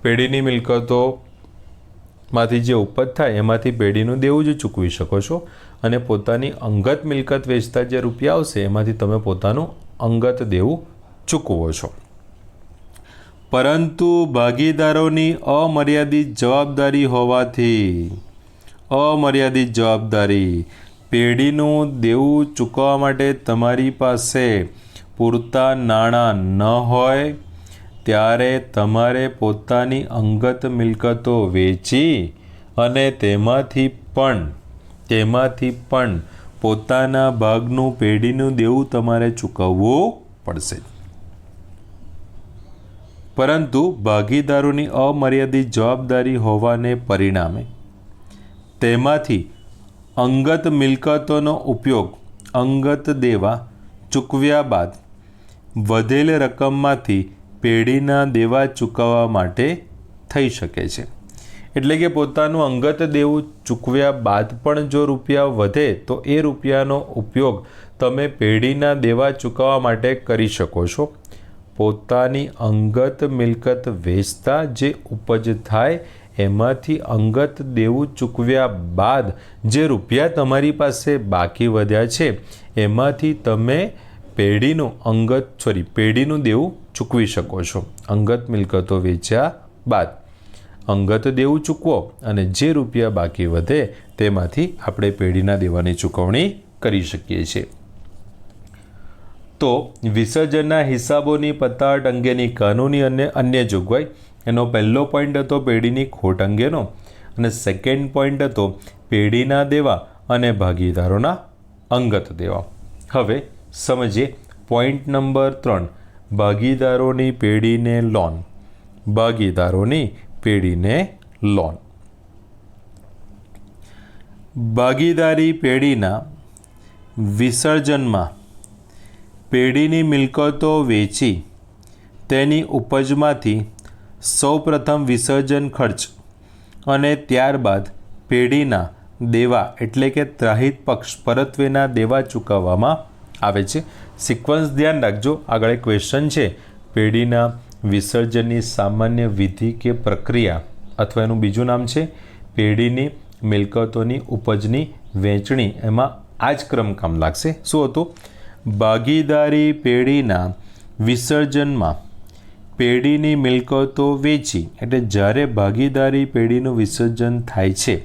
પેઢીની મિલકતોમાંથી જે ઉપજ થાય એમાંથી પેઢીનું દેવું જ ચૂકવી શકો છો, અને પોતાની અંગત મિલકત વેચતા જે રૂપિયા આવશે એમાંથી તમે પોતાનું અંગત દેવું ચૂકવો છો. પરંતુ ભાગીદારોની અમર્યાદિત જવાબદારી હોવાથી, અમર્યાદિત જવાબદારી, પેઢીનું દેવું ચૂકવવા માટે તમારી પાસે પૂરતા નાણાં ન હોય ત્યારે તમારે પોતાની અંગત મિલકતો વેચી અને તેમાંથી પણ પોતાના ભાગનું પેઢીનું દેવું તમારે ચૂકવવું પડશે. પરંતુ ભાગીદારોની અમર્યાદિત જવાબદારી હોવાને પરિણામે તેમાંથી અંગત મિલકતોનો ઉપયોગ અંગત દેવા ચૂકવ્યા બાદ વધેલ રકમમાંથી પેઢીના દેવા ચૂકવવા માટે થઈ શકે છે. એટલે કે પોતાનું અંગત દેવું ચૂકવ્યા બાદ પણ જો રૂપિયા વધે તો એ રૂપિયાનો ઉપયોગ તમે પેઢીના દેવા ચૂકવવા માટે કરી શકો છો. પોતાની અંગત મિલકત વેચતા જે ઉપજ થાય એમાંથી અંગત દેવું ચૂકવ્યા બાદ જે રૂપિયા તમારી પાસે બાકી વધ્યા છે એમાંથી તમે પેઢીનું દેવું ચૂકવી શકો છો. અંગત મિલકતો વેચ્યા બાદ અંગત દેવું ચૂકવો અને જે રૂપિયા બાકી વધે તેમાંથી આપણે પેઢીના દેવાની ચૂકવણી કરી શકીએ છીએ. તો વિસર્જનના હિસાબોની પતાવટ અંગેની કાનૂની અને અન્ય જોગવાઈ, એનો પહેલો પોઈન્ટ હતો પેઢીની ખોટ અંગેનો, અને સેકન્ડ પોઈન્ટ હતો પેઢીના દેવા અને ભાગીદારોના અંગત દેવા. હવે સમજીએ પોઈન્ટ નંબર 3, ભાગીદારોની પેઢીને લોન. ભાગીદારોની પેઢીને લોન. ભાગીદારી પેઢીના વિસર્જનમાં પેઢીની મિલકતો વેચી તેની ઉપજમાંથી સૌપ્રથમ વિસર્જન ખર્ચ અને ત્યારબાદ પેઢીના દેવા એટલે કે ત્રાહિત પક્ષ પરત્વેના દેવા ચૂકવવામાં આવે છે. સિક્વન્સ ધ્યાન રાખજો, આગળ એક ક્વેશ્ચન છે, પેઢીના વિસર્જનની સામાન્ય વિધિ કે પ્રક્રિયા, અથવા એનું બીજું નામ છે પેઢીની મિલકતોની ઉપજની વહેંચણી. એમાં આ જ ક્રમ કામ લાગશે. શું હતું? ભાગીદારી પેઢીના વિસર્જનમાં પેઢીની મિલકતો વેચી, એટલે જ્યારે ભાગીદારી પેઢીનું વિસર્જન થાય છે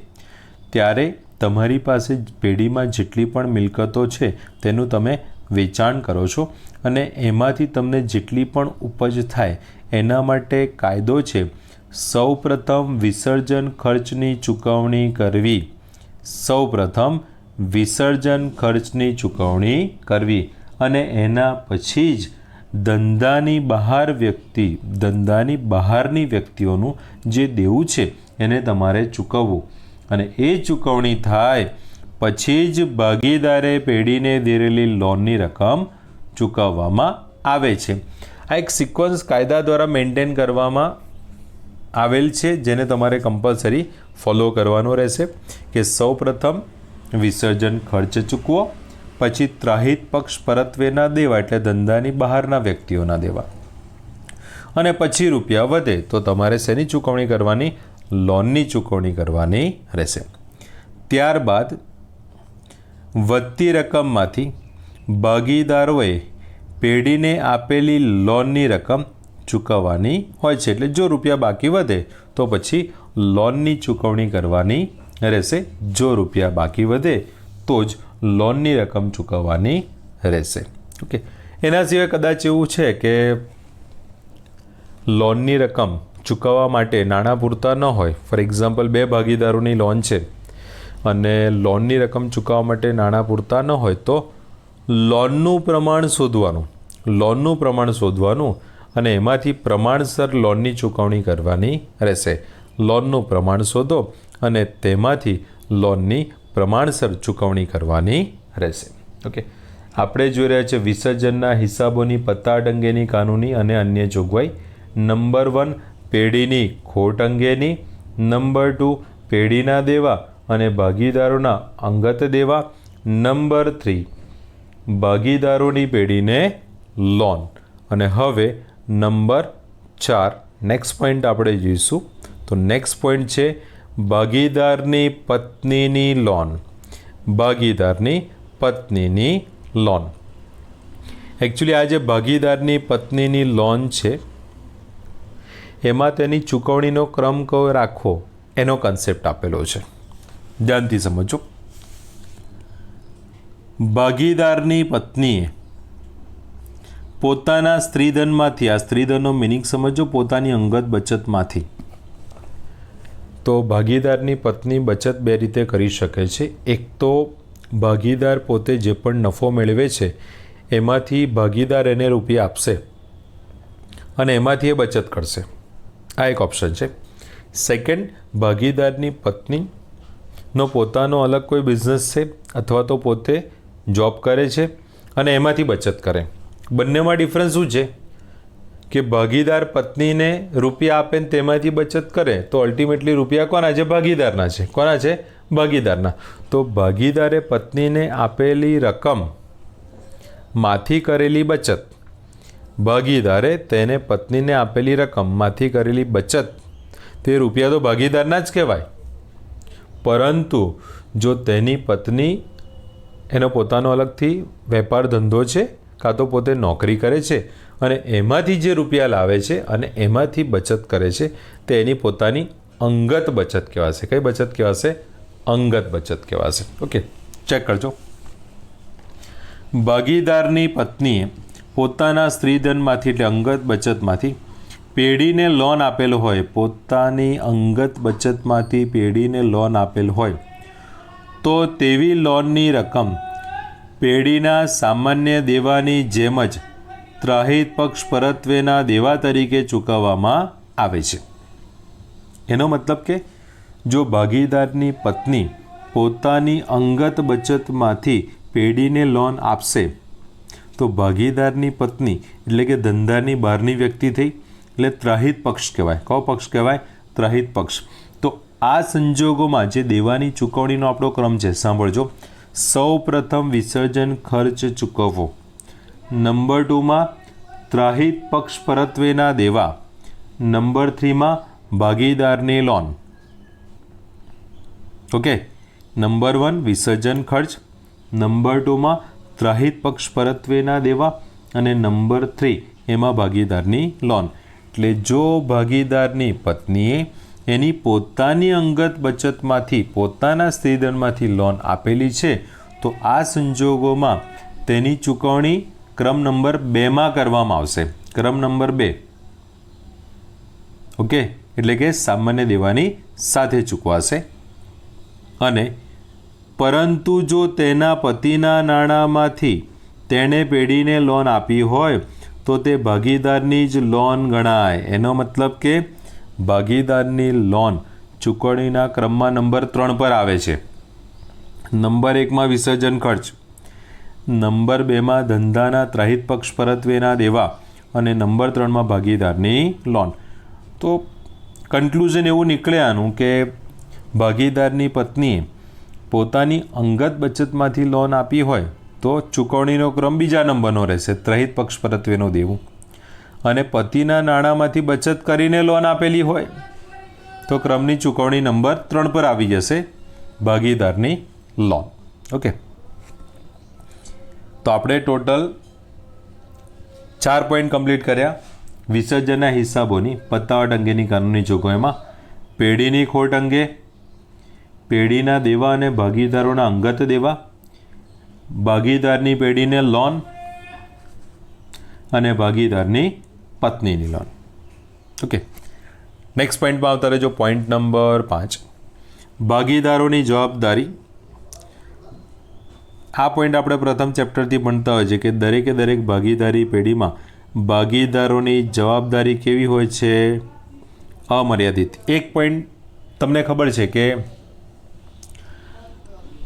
ત્યારે તમારી પાસે પેઢીમાં જેટલી પણ મિલકતો છે તેનું તમે વેચાણ કરો છો, અને એમાંથી તમને જેટલી પણ ઉપજ થાય એના માટે કાયદો છે સૌપ્રથમ વિસર્જન ખર્ચની ચૂકવણી કરવી. સૌપ્રથમ વિસર્જન ખર્ચની ચૂકવણી કરવી, અને એના પછી જ ધંધાની બહારની વ્યક્તિઓનું જે દેવું છે એને તમારે ચૂકવવું, અને એ ચૂકવણી થાય પછી જ ભાગીદારે પેઢીને દીધેલી લોનની રકમ ચૂકવવામાં આવે છે. આ એક સિક્વન્સ કાયદા દ્વારા મેન્ટેન કરવામાં આવેલ છે, જેને તમારે કમ્પલસરી ફોલો કરવાનો રહેશે કે સૌપ્રથમ વિસર્જન ખર્ચ ચૂકવો, પછી ત્રાહિત પક્ષ પરત્વેના દેવા એટલે ધંધાની બહારના વ્યક્તિઓના દેવા, અને પછી રૂપિયા વધે તો તમારે શેની ચૂકવણી કરવાની? લોનની ચૂકવણી કરવાની રહેશે. ત્યારબાદ વધતી રકમમાંથી ભાગીદારોએ પેઢીને આપેલી લોનની રકમ ચૂકવવાની હોય છે. એટલે જો રૂપિયા બાકી વધે તો પછી લોનની ચૂકવણી કરવાની રહેશે. જો રૂપિયા બાકી વધે તો જ લોનની રકમ ચૂકવવાની રહેશે. ઓકે, એના સિવાય કદાચ એવું છે કે લોનની રકમ ચૂકવવા માટે નાણાં પૂરતા ન હોય. ફોર એક્ઝામ્પલ, 2 ભાગીદારોની લોન છે અને લોનની રકમ ચૂકવવા માટે નાણાં પૂરતા ન હોય તો લોનનું પ્રમાણ શોધવાનું અને એમાંથી પ્રમાણસર લોનની ચૂકવણી કરવાની રહેશે. લોનનું પ્રમાણ શોધો અને તેમાંથી લોનની પ્રમાણસર ચૂકવણી કરવાની રહેશે. ઓકે, આપણે જોઈ રહ્યા છીએ વિસર્જનના હિસાબોની પત્તાટ અંગેની કાનૂની અને અન્ય જોગવાઈ. નંબર 1 પેઢીની ખોટ અંગેની. નંબર 2 પેઢીના દેવા અને ભાગીદારોના અંગત દેવા. નંબર 3 ભાગીદારોની પેઢીને લોન. અને હવે નંબર 4 નેક્સ્ટ પોઈન્ટ આપણે જોઈશું. તો નેક્સ્ટ પોઈન્ટ છે ભાગીદારની પત્નીની લોન. ભાગીદારની પત્નીની લોન. એકચ્યુઅલી આ જે ભાગીદારની પત્નીની લોન છે એમાં તેની ચૂકવણીનો ક્રમ કયો રાખવો એનો કન્સેપ્ટ આપેલો છે. ધ્યાનથી સમજો. ભાગીદારની પત્નીએ પોતાના સ્ત્રીધનમાંથી, આ સ્ત્રીધનનો મિનિંગ સમજો, પોતાની અંગત બચતમાંથી. તો ભાગીદારની પત્ની બચત 2 રીતે કરી શકે છે. એક તો ભાગીદાર પોતે જે પણ નફો મેળવે છે એમાંથી ભાગીદાર એને રૂપિયા આપશે અને એમાંથી એ બચત કરશે. આ એક ઓપ્શન છે. સેકન્ડ, ભાગીદારની પત્નીનો પોતાનો અલગ કોઈ બિઝનેસ છે અથવા તો પોતે જોબ કરે છે અને એમાંથી બચત કરે. બંનેમાં ડિફરન્સ શું છે કે ભાગીદાર પત્નીને રૂપિયા આપે ને તેમાંથી બચત કરે તો અલ્ટિમેટલી રૂપિયા કોના છે? ભાગીદારના છે. કોના છે? ભાગીદારના. તો ભાગીદારે પત્નીને આપેલી રકમમાંથી કરેલી બચત, ભાગીદારે તેને પત્નીને આપેલી રકમમાંથી કરેલી બચત, તે રૂપિયા તો ભાગીદારના જ કહેવાય. પરંતુ જો તેની પત્ની એનો પોતાનો અલગથી વેપાર ધંધો છે કાં તો પોતે નોકરી કરે છે અને એમાંથી જે રૂપિયા લાવે છે અને એમાંથી બચત કરે છે તે એની પોતાની અંગત બચત કહેવાશે. કઈ બચત કહેવાશે? અંગત બચત કહેવાશે. ઓકે, ચેક કરજો. ભાગીદારની પત્નીએ પોતાના સ્ત્રીધનમાંથી એટલે અંગત બચતમાંથી પેઢીને લોન આપેલ હોય, પોતાની અંગત બચતમાંથી પેઢીને લોન આપેલ હોય તો તેવી લોનની રકમ પેઢીના સામાન્ય દેવાની જેમ જ ત્રાહિત પક્ષ પરત્વેના દેવા તરીકે ચૂકવવામાં આવે છે. એનો મતલબ કે જો ભાગીદારની પત્ની પોતાની અંગત બચતમાંથી પેઢીને લોન આપશે તો ભાગીદારની પત્ની એટલે કે ધંધાની બહારની વ્યક્તિ થઈ એટલે ત્રાહિત પક્ષ કહેવાય. કયો પક્ષ કહેવાય? ત્રાહિત પક્ષ. તો આ સંજોગોમાં જે દેવાની ચૂકવણીનો આપણો ક્રમ છે સાંભળજો. સૌ પ્રથમ વિસર્જન ખર્ચ ચૂકવવો. નંબર 2માં ત્રાહિત પક્ષ પરત્વેના દેવા. નંબર 3માં ભાગીદારની લોન. ઓકે, નંબર 1 વિસર્જન ખર્ચ, નંબર 2માં ત્રાહિત પક્ષ પરત્વેના દેવા અને નંબર 3 એમાં ભાગીદારની લોન. એટલે જો ભાગીદારની પત્નીએ એની પોતાની અંગત બચતમાંથી, પોતાના સ્ત્રીધનમાંથી લોન આપેલી છે તો આ સંજોગોમાં તેની ચૂકવણી ક્રમ નંબર 2માં કરવામાં આવશે. ક્રમ નંબર 2. ઓકે, એટલે કે સામાન્ય દેવાની સાથે ચૂકવાશે. અને પરંતુ જો તેના પતિના નાણાંમાંથી તેણે પેઢીને લોન આપી હોય તો તે ભાગીદારની જ લોન ગણાય. એનો મતલબ કે ભાગીદારની લોન ચૂકવણીના ક્રમમાં નંબર 3 પર આવે છે. નંબર 1માં વિસર્જન ખર્ચ, નંબર 2માં ધંધાના ત્રાહિત પક્ષ પરત્વેના દેવા અને નંબર 3માં ભાગીદારની લોન. તો કન્ક્લુઝન એવું નીકળે આનું કે ભાગીદારની પત્નીએ પોતાની અંગત બચતમાંથી લોન આપી હોય તો ચૂકવણીનો ક્રમ બીજા નંબરનો રહેશે, ત્રાહિત પક્ષ પરત્વેનું દેવું. અને પતિના નાણાંમાંથી બચત કરીને લોન આપેલી હોય તો ક્રમની ચૂકવણી નંબર 3 પર આવી જશે, ભાગીદારની લોન. ઓકે, તો આપણે ટોટલ 4 પોઈન્ટ કમ્પ્લીટ કર્યા. વિસર્જનના હિસાબોની પત્તાવટ અંગેની કાનૂની જોગવાઈમાં પેઢીની ખોટ અંગે, પેઢીના દેવા અને ભાગીદારોના અંગત દેવા ભાગીદારની પેઢીને લોન અને ભાગીદારની પત્નીની લોન. ઓકે, નેક્સ્ટ પોઈન્ટમાં આવતા રહેજો. પોઈન્ટ નંબર 5, ભાગીદારોની જવાબદારી. આ પોઈન્ટ આપણે પ્રથમ ચેપ્ટરથી ભણતા હોય છે કે દરેક ભાગીદારી પેઢીમાં ભાગીદારોની જવાબદારી કેવી હોય છે? અમર્યાદિત. એક પોઈન્ટ તમને ખબર છે કે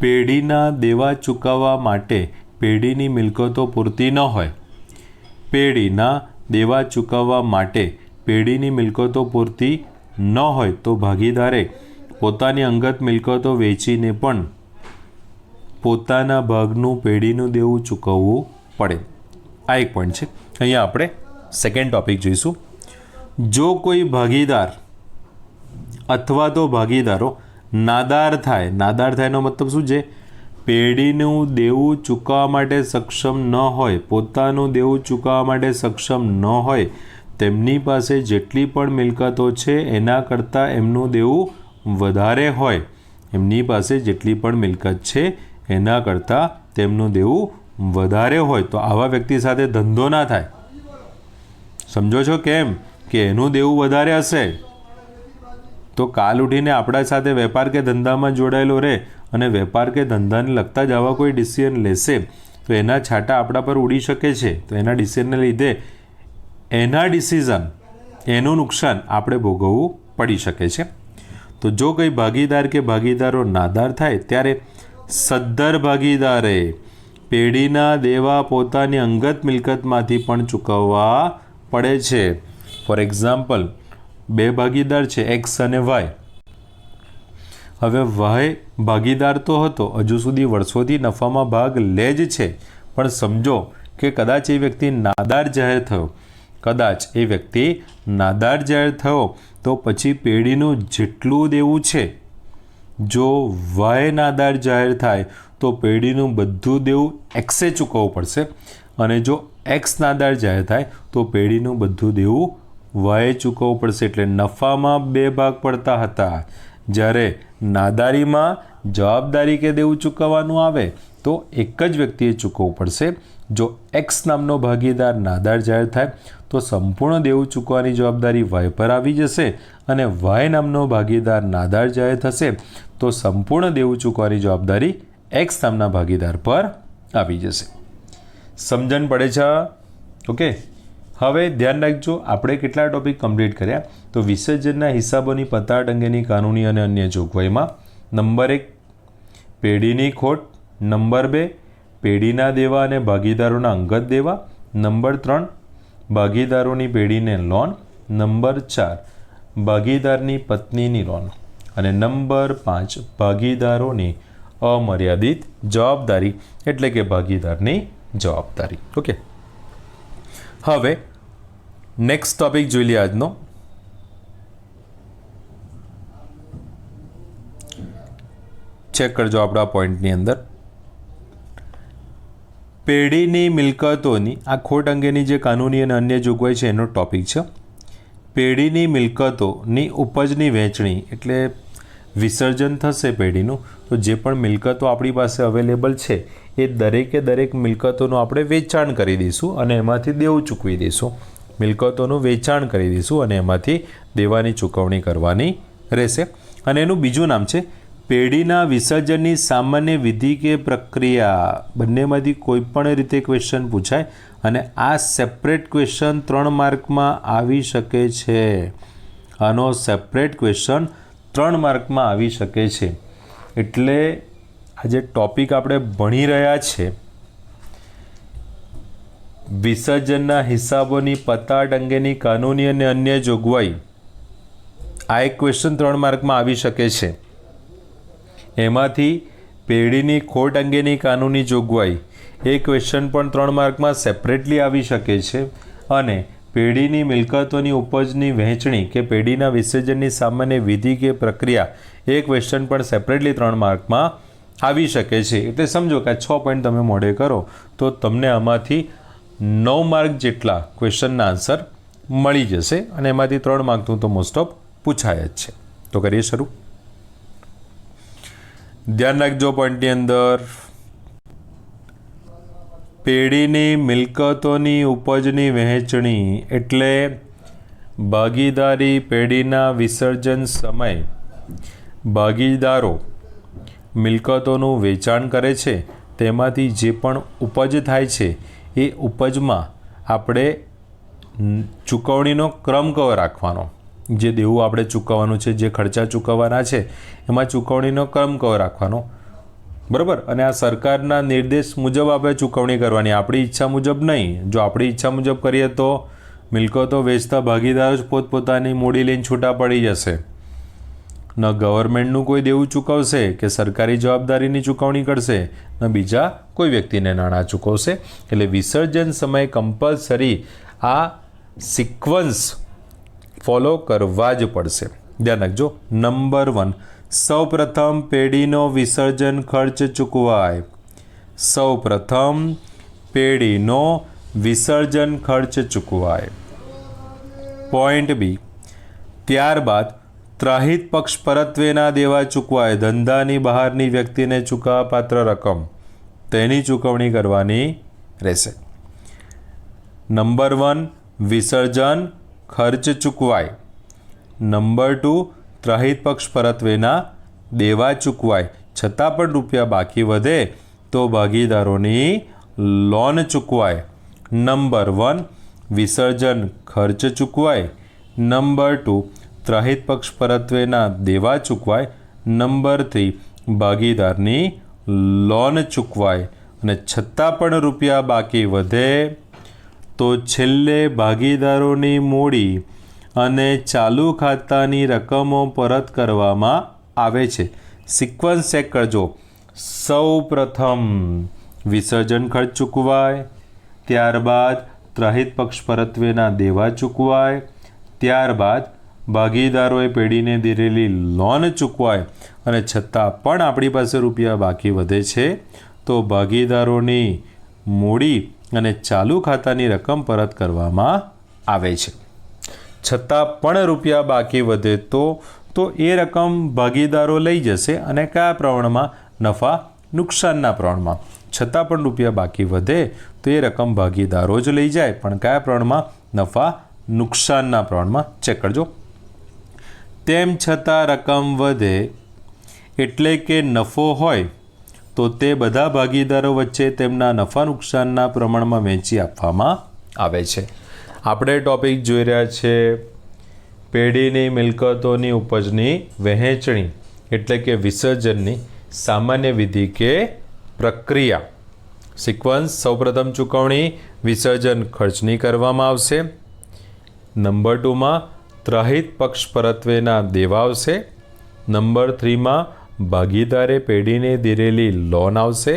પેઢીના દેવા ચૂકવવા માટે પેઢીની મિલકતો પૂરતી ન હોય. પેઢીના દેવા ચૂકવવા માટે પેઢીની મિલકતો પૂરતી ન હોય તો ભાગીદારે પોતાની અંગત મિલકતો વેચીને પણ પોતાના ભાગનું પેઢીનું દેવું ચૂકવવું પડે. આ એક પોઈન્ટ છે. અહીંયા આપણે સેકન્ડ ટોપિક જોઈશું. જો કોઈ ભાગીદાર અથવા તો ભાગીદારો નાદાર થાય. નાદાર થાયનો મતલબ શું છે? પેઢીનું દેવું ચૂકવવા માટે સક્ષમ ન હોય, પોતાનું દેવું ચૂકવવા માટે સક્ષમ ન હોય, તેમની પાસે જેટલી પણ મિલકતો છે એના કરતાં એમનું દેવું વધારે હોય. એમની પાસે જેટલી પણ મિલકત છે એના કરતાં તેમનું દેવું વધારે હોય તો આવા વ્યક્તિ સાથે ધંધો ના થાય. સમજો છો કેમ? કે એનું દેવું વધારે હશે તો કાલ ઉઠીને આપણા સાથે વેપાર કે ધંધામાં જોડાયેલો રહે અને વેપાર કે ધંધાને લગતા જ આવા કોઈ ડિસિઝન લેશે તો એના છાંટા આપણા પર ઉડી શકે છે. તો એના ડિસિઝનને લીધે એના ડિસિઝન, એનું નુકસાન આપણે ભોગવવું પડી શકે છે. તો જો કોઈ ભાગીદાર કે ભાગીદારો નાદાર થાય ત્યારે સદ્ધર ભાગીદારે પેઢીના દેવા પોતાની અંગત મિલકતમાંથી પણ ચૂકવવા પડે છે. ફોર એક્ઝામ્પલ, બે ભાગીદાર છે એક્સ અને વાય. હવે વાય ભાગીદાર તો હતો, હજુ સુધી વર્ષોથી નફામાં ભાગ લે જ છે, પણ સમજો કે કદાચ એ વ્યક્તિ નાદાર જાહેર થયો. કદાચ એ વ્યક્તિ નાદાર જાહેર થયો તો પછી પેઢીનું જેટલું દેવું છે, જો વાય નાદાર જાહેર થાય તો પેઢીનું બધું દેવું એક્સે ચૂકવવું પડશે અને જો એક્સ નાદાર જાહેર થાય તો પેઢીનું બધું દેવું વાય ચૂકવવું પડશે. એટલે નફામાં બે ભાગ પડતા હતા. જ્યારે નાદારીમાં જવાબદારી કે દેવું ચૂકવવાનું આવે તો એક જ વ્યક્તિએ ચૂકવવું પડશે. જો એક્સ નામનો ભાગીદાર નાદાર જાહેર થાય તો સંપૂર્ણ દેવું ચૂકવવાની જવાબદારી વાય પર આવી જશે અને વાય નામનો ભાગીદાર નાદાર જાહેર થશે તો સંપૂર્ણ દેવું ચૂકવવાની જવાબદારી એક્સ નામના ભાગીદાર પર આવી જશે. સમજણ પડે છે? ઓકે, હવે ધ્યાન રાખજો, આપણે કેટલા ટોપિક કમ્પ્લીટ કર્યા? તો વિસર્જનના હિસાબોની પતાટ અંગેની કાનૂની અને અન્ય જોગવાઈમાં નંબર 1 પેઢીની ખોટ, નંબર 2 પેઢીના દેવા અને ભાગીદારોના અંગત દેવા, નંબર 3 ભાગીદારોની પેઢીને લોન, નંબર 4 ભાગીદારની પત્નીની લોન અને નંબર 5 ભાગીદારોની અમર્યાદિત જવાબદારી એટલે કે ભાગીદારની જવાબદારી. ઓકે, હવે નેક્સ્ટ ટોપિક જોઈ લઈએ આજનો. ચેક કરજો આપણા પોઈન્ટની અંદર. પેઢીની મિલકતોની આ ખોટ અંગેની જે કાનૂની અને અન્ય જોગવાઈ છે એનો ટોપિક છે. પેઢીની મિલકતોની ઉપજની વહેંચણી એટલે વિસર્જન થશે પેઢીનું તો જે પણ મિલકતો આપણી પાસે અવેલેબલ છે એ દરેક મિલકતોનું આપણે વેચાણ કરી દઈશું અને એમાંથી દેવું ચૂકવી દઈશું. મિલકતોનું વેચાણ કરી દઈશું અને એમાંથી દેવાની ચૂકવણી કરવાની રહેશે. અને એનું બીજું નામ છે પેઢીના વિસર્જનની સામાન્ય વિધિ કે પ્રક્રિયા. બંનેમાંથી કોઈ પણ રીતે ક્વેશ્ચન પૂછાય અને આ સેપરેટ ક્વેશ્ચન 3 માર્કમાં આવી શકે છે. આનો સેપરેટ ક્વેશ્ચન 3 માર્કમાં આવી શકે છે. એટલે આ જે ટોપિક આપણે ભણી રહ્યા છે વિસર્જનના હિસાબોની પતાટ અંગેની કાનૂની અને અન્ય જોગવાઈ, આ એક ક્વેશ્ચન 3 માર્કમાં આવી શકે છે. એમાંથી પેઢીની ખોટ અંગેની કાનૂની જોગવાઈ એ ક્વેશ્ચન પણ 3 માર્કમાં સેપરેટલી આવી શકે છે અને પેઢીની મિલકતોની ઉપજની વહેંચણી કે પેઢીના વિસર્જનની સામાન્ય વિધિ કે પ્રક્રિયા એ ક્વેશ્ચન પણ સેપરેટલી 3 માર્કમાં આવી શકે છે. એટલે સમજો કે 6 પોઈન્ટ તમે મોઢે કરો તો તમને આમાંથી 9 માર્ક જેટલા ક્વેશ્ચનના આન્સર મળી જશે અને એમાંથી 3 માર્કનું તો મોસ્ટ ઓફ પૂછાય જ છે. તો કરીએ શરૂ. ધ્યાન રાખજો પોઈન્ટની અંદર. પેઢીની મિલકતોની ઉપજની વહેંચણી એટલે ભાગીદારી પેઢીના વિસર્જન સમયે ભાગીદારો મિલકતોનું વેચાણ કરે છે, તેમાંથી જે પણ ઉપજ થાય છે એ ઉપજમાં આપણે ચૂકવણીનો ક્રમ કયો રાખવાનો, જે દેવું આપણે ચૂકવવાનું છે, જે ખર્ચા ચૂકવવાના છે એમાં ચૂકવણીનો ક્રમ કયો રાખવાનો, બરાબર. અને આ સરકારના નિર્દેશ મુજબ આપણે ચૂકવણી કરવાની, આપણી ઈચ્છા મુજબ નહીં. જો આપણી ઈચ્છા મુજબ કરીએ તો મિલકતો વેચતા ભાગીદારો જ પોતપોતાની મૂડી લઈને છૂટા પડી જશે. ન ગવર્મેન્ટનું કોઈ દેવું ચૂકવશે કે સરકારી જવાબદારીની ચૂકવણી કરશે, ન બીજા કોઈ વ્યક્તિને નાણાં ચૂકવશે. એટલે વિસર્જન સમયે કમ્પલસરી આ સિક્વન્સ ફોલો કરવા જ પડશે. ધ્યાન રાખજો. નંબર 1, સૌપ્રથમ પેઢીનો વિસર્જન ખર્ચ ચૂકવાય. સૌપ્રથમ પેઢીનો વિસર્જન ખર્ચ ચૂકવાય. પોઈન્ટ બી, ત્યારબાદ ત્રાહિત પક્ષ પરત્વેના દેવા ચૂકવાય. ધંધાની બહારની વ્યક્તિને ચૂકવવાપાત્ર રકમ તેની ચૂકવણી કરવાની રહેશે. નંબર 1, વિસર્જન ખર્ચ ચૂકવાય. નંબર 2, ત્રાહિત પક્ષ પરત્વેના દેવા ચૂકવાય. છતાં પણ રૂપિયા બાકી વધે તો ભાગીદારોની લોન ચૂકવાય. નંબર 1, વિસર્જન ખર્ચ ચૂકવાય. નંબર 2, ત્રાહિત પક્ષ પરત્વેના દેવા ચૂકવાય. Number 3, ભાગીદારની loan ચૂકવાય. અને છતાં પણ રૂપિયા બાકી વધે તો છેલ્લે ભાગીદારોની મૂડી અને ચાલુ ખાતાની રકમો પરત કરવામાં આવે છે. સિક્વન્સ ચેક કરજો. સૌ પ્રથમ વિસર્જન ખર્ચ ચૂકવાય, ત્યારબાદ ત્રાહિત પક્ષ પરત્વેના દેવા ચૂકવાય, ત્યારબાદ ભાગીદારોએ પેઢીને દીધેલી લોન ચૂકવાય. અને છતાં પણ આપણી પાસે રૂપિયા બાકી વધે છે તો ભાગીદારોની મૂડી અને ચાલુ ખાતાની રકમ પરત કરવામાં આવે છે. છતાં પણ રૂપિયા બાકી વધે તો એ રકમ ભાગીદારો લઈ જશે. અને કયા પ્રમાણમાં? નફા નુકસાનના પ્રમાણમાં. છતાં પણ રૂપિયા બાકી વધે તો એ રકમ ભાગીદારો જ લઈ જાય, પણ કયા પ્રમાણમાં? નફા નુકસાનના પ્રમાણમાં. ચેક કરજો. તેમ છતાં રકમ વધે એટલે કે નફો હોય તો તે બધા ભાગીદારો વચ્ચે તેમના નફા નુકસાનના પ્રમાણમાં વહેંચી આપવામાં આવે છે. આપણે ટોપિક જોઈ રહ્યા છે પેઢીની મિલકતોની ઉપજની વહેંચણી એટલે કે વિસર્જનની સામાન્ય વિધિ કે પ્રક્રિયા. સિક્વન્સ: સૌપ્રથમ ચૂકવણી વિસર્જન ખર્ચની કરવામાં આવશે. નંબર 2માં ત્રાહિત પક્ષ પરત્વેના દેવા આવશે. નંબર 3માં ભાગીદારે પેઢીને દીધેલી લોન આવશે.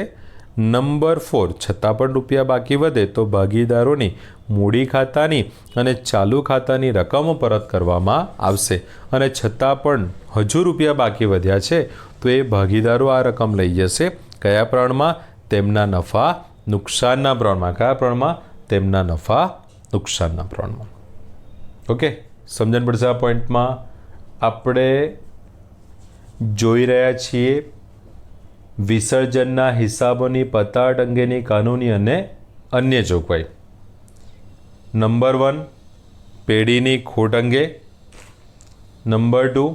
નંબર 4, છતાં પણ રૂપિયા બાકી વધે તો ભાગીદારોની મૂડી ખાતાની અને ચાલુ ખાતાની રકમો પરત કરવામાં આવશે. અને છતાં પણ હજુ રૂપિયા બાકી વધ્યા છે તો એ ભાગીદારો આ રકમ લઈ જશે. કયા પ્રમાણમાં? તેમના નફા નુકસાનના પ્રમાણમાં. કયા પ્રમાણમાં? તેમના નફા નુકસાનના પ્રમાણમાં. ઓકે, સમજણ પડશે આ પોઈન્ટમાં. આપણે જોઈ રહ્યા છીએ વિસર્જનના હિસાબોની પતાટ અંગેની કાનૂની અને અન્ય જોગવાઈ. નંબર 1, પેઢીની ખોટ અંગે. નંબર 2,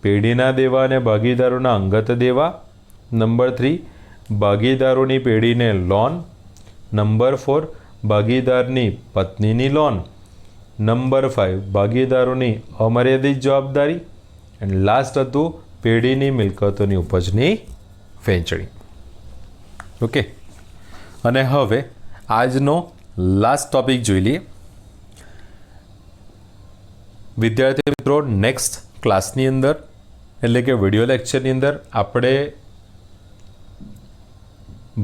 પેઢીના દેવા અને ભાગીદારોના અંગત દેવા. નંબર 3, ભાગીદારોની પેઢીને લોન. નંબર 4, ભાગીદારની પત્નીની લોન. નંબર 5, ભાગીદારોની અમર્યાદિત જવાબદારી. એન્ડ લાસ્ટ હતું પેઢીની મિલકતોની ઉપજની વહેંચણી. ઓકે, અને હવે આજનો લાસ્ટ ટોપિક જોઈ લઈએ. વિદ્યાર્થી મિત્રો, નેક્સ્ટ ક્લાસની અંદર એટલે કે વિડીયો લેક્ચરની અંદર આપણે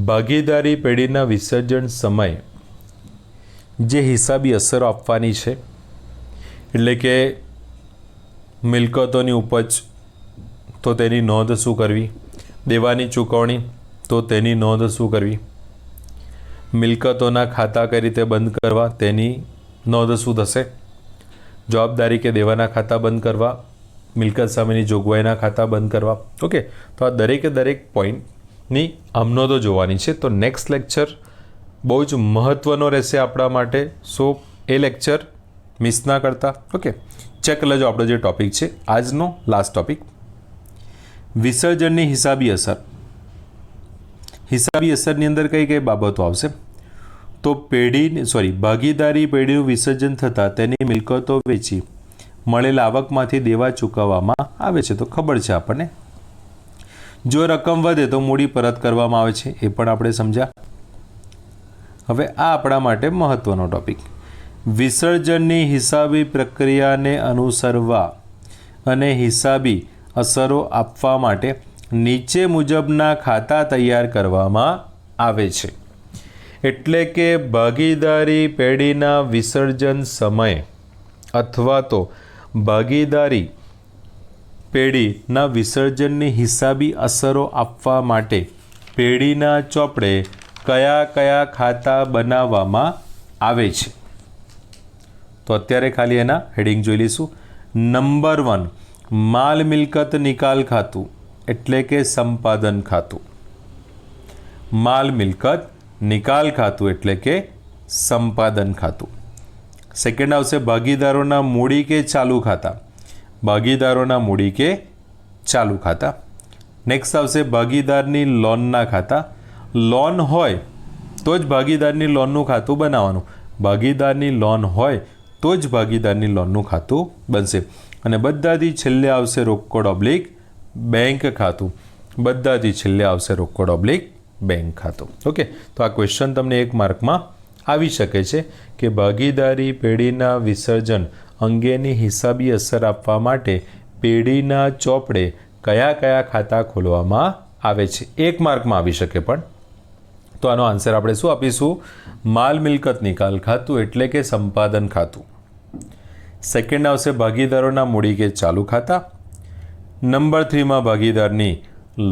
ભાગીદારી પેઢીના વિસર્જન સમયે જે હિસાબી અસરો આપવાની છે એટલે કે મિલકતોની ઉપજ તો તેની નોંધ શું કરવી, દેવાની ચૂકવણી તો તેની નોંધ શું કરવી, મિલકતોના ખાતા કઈ રીતે બંધ કરવા તેની નોંધ શું થશે, જવાબદારી કે દેવાના ખાતા બંધ કરવા, મિલકત સામેની જોગવાઈના ખાતા બંધ કરવા. ઓકે, તો આ દરેકે દરેક પોઈન્ટની આમ નોંધો જોવાની છે. તો નેક્સ્ટ લેક્ચર બહુ જ મહત્ત્વનો રહેશે આપણા માટે. સો એ લેક્ચર મિસ ના કરતા. ઓકે, ચેક લેજો આપણો જે ટૉપિક છે આજનો લાસ્ટ ટૉપિક, વિસર્જનની હિસાબી અસર. હિસાબી અસરની અંદર કઈ કઈ બાબતો આવશે? તો ભાગીદારી પેઢીનું વિસર્જન થતાં તેની મિલકતો વેચી મળેલા આવકમાંથી દેવા ચૂકવવામાં આવે છે. તો ખબર છે આપણને. જો રકમ વધે તો મૂડી પરત કરવામાં આવે છે, એ પણ આપણે સમજ્યા. હવે આ આપણા માટે મહત્વનો ટોપિક, વિસર્જનની હિસાબી પ્રક્રિયાને અનુસરવા અને હિસાબી અસરો આપવા માટે નીચે મુજબના ખાતા તૈયાર કરવામાં આવે છે. એટલે કે ભાગીદારી પેઢીના વિસર્જન સમયે અથવા તો ભાગીદારી પેઢીના વિસર્જનની હિસાબી અસરો આપવા માટે પેઢીના ચોપડે કયા કયા ખાતા બનાવવામાં આવે છે? તો અત્યારે ખાલી એના હેડિંગ જોઈ લઈશું. નંબર 1, માલ મિલકત નિકાલ ખાતું એટલે કે સંપાદન ખાતું. માલ મિલકત નિકાલ ખાતું એટલે કે સંપાદન ખાતું. સેકન્ડ આવશે ભાગીદારોના મૂડી કે ચાલુ ખાતા. ભાગીદારોના મૂડી કે ચાલુ ખાતા. નેક્સ્ટ આવશે ભાગીદારની લોનના ખાતા. લોન હોય તો જ ભાગીદારની લોનનું ખાતું બનાવવાનું. ભાગીદારની લોન હોય તો જ ભાગીદારની લોનનું ખાતું બનશે. અને બધાથી છેલ્લે આવશે રોકડ ઓબ્લિક બેંક ખાતું. બધાથી છેલ્લે આવશે રોકડ ઓબ્લિક બેંક ખાતું. ઓકે, તો આ ક્વેશ્ચન તમને 1 માર્કમાં આવી શકે છે કે ભાગીદારી પેઢીના વિસર્જન અંગેની હિસાબી અસર આપવા માટે પેઢીના ચોપડે કયા કયા ખાતા ખોલવામાં આવે છે. 1 માર્કમાં આવી શકે. પણ તો આનો આન્સર આપણે શું આપીશું? માલ મિલકત નિકાલ ખાતું એટલે કે સંપાદન ખાતું. સેકન્ડ આવશે ભાગીદારોના મૂડી કે ચાલુ ખાતા. નંબર 3માં ભાગીદારની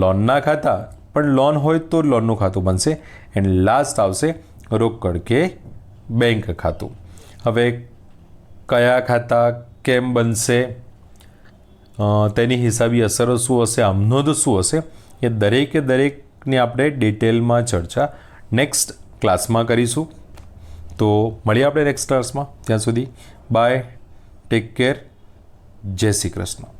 લોનના ખાતા, પણ લોન હોય તો લોનનું ખાતું બનશે. એન્ડ લાસ્ટ આવશે રોકડ કે બેંક ખાતું. હવે કયા ખાતા કેમ બનશે, તેની હિસાબી અસરો શું હશે, આમનોંધ શું હશે, એ દરેકની આપણે ડિટેલમાં ચર્ચા નેક્સ્ટ ક્લાસમાં કરીશું. તો મળીએ આપણે નેક્સ્ટ ક્લાસમાં. ત્યાં સુધી બાય, ટેક કેર, જય શ્રી કૃષ્ણ.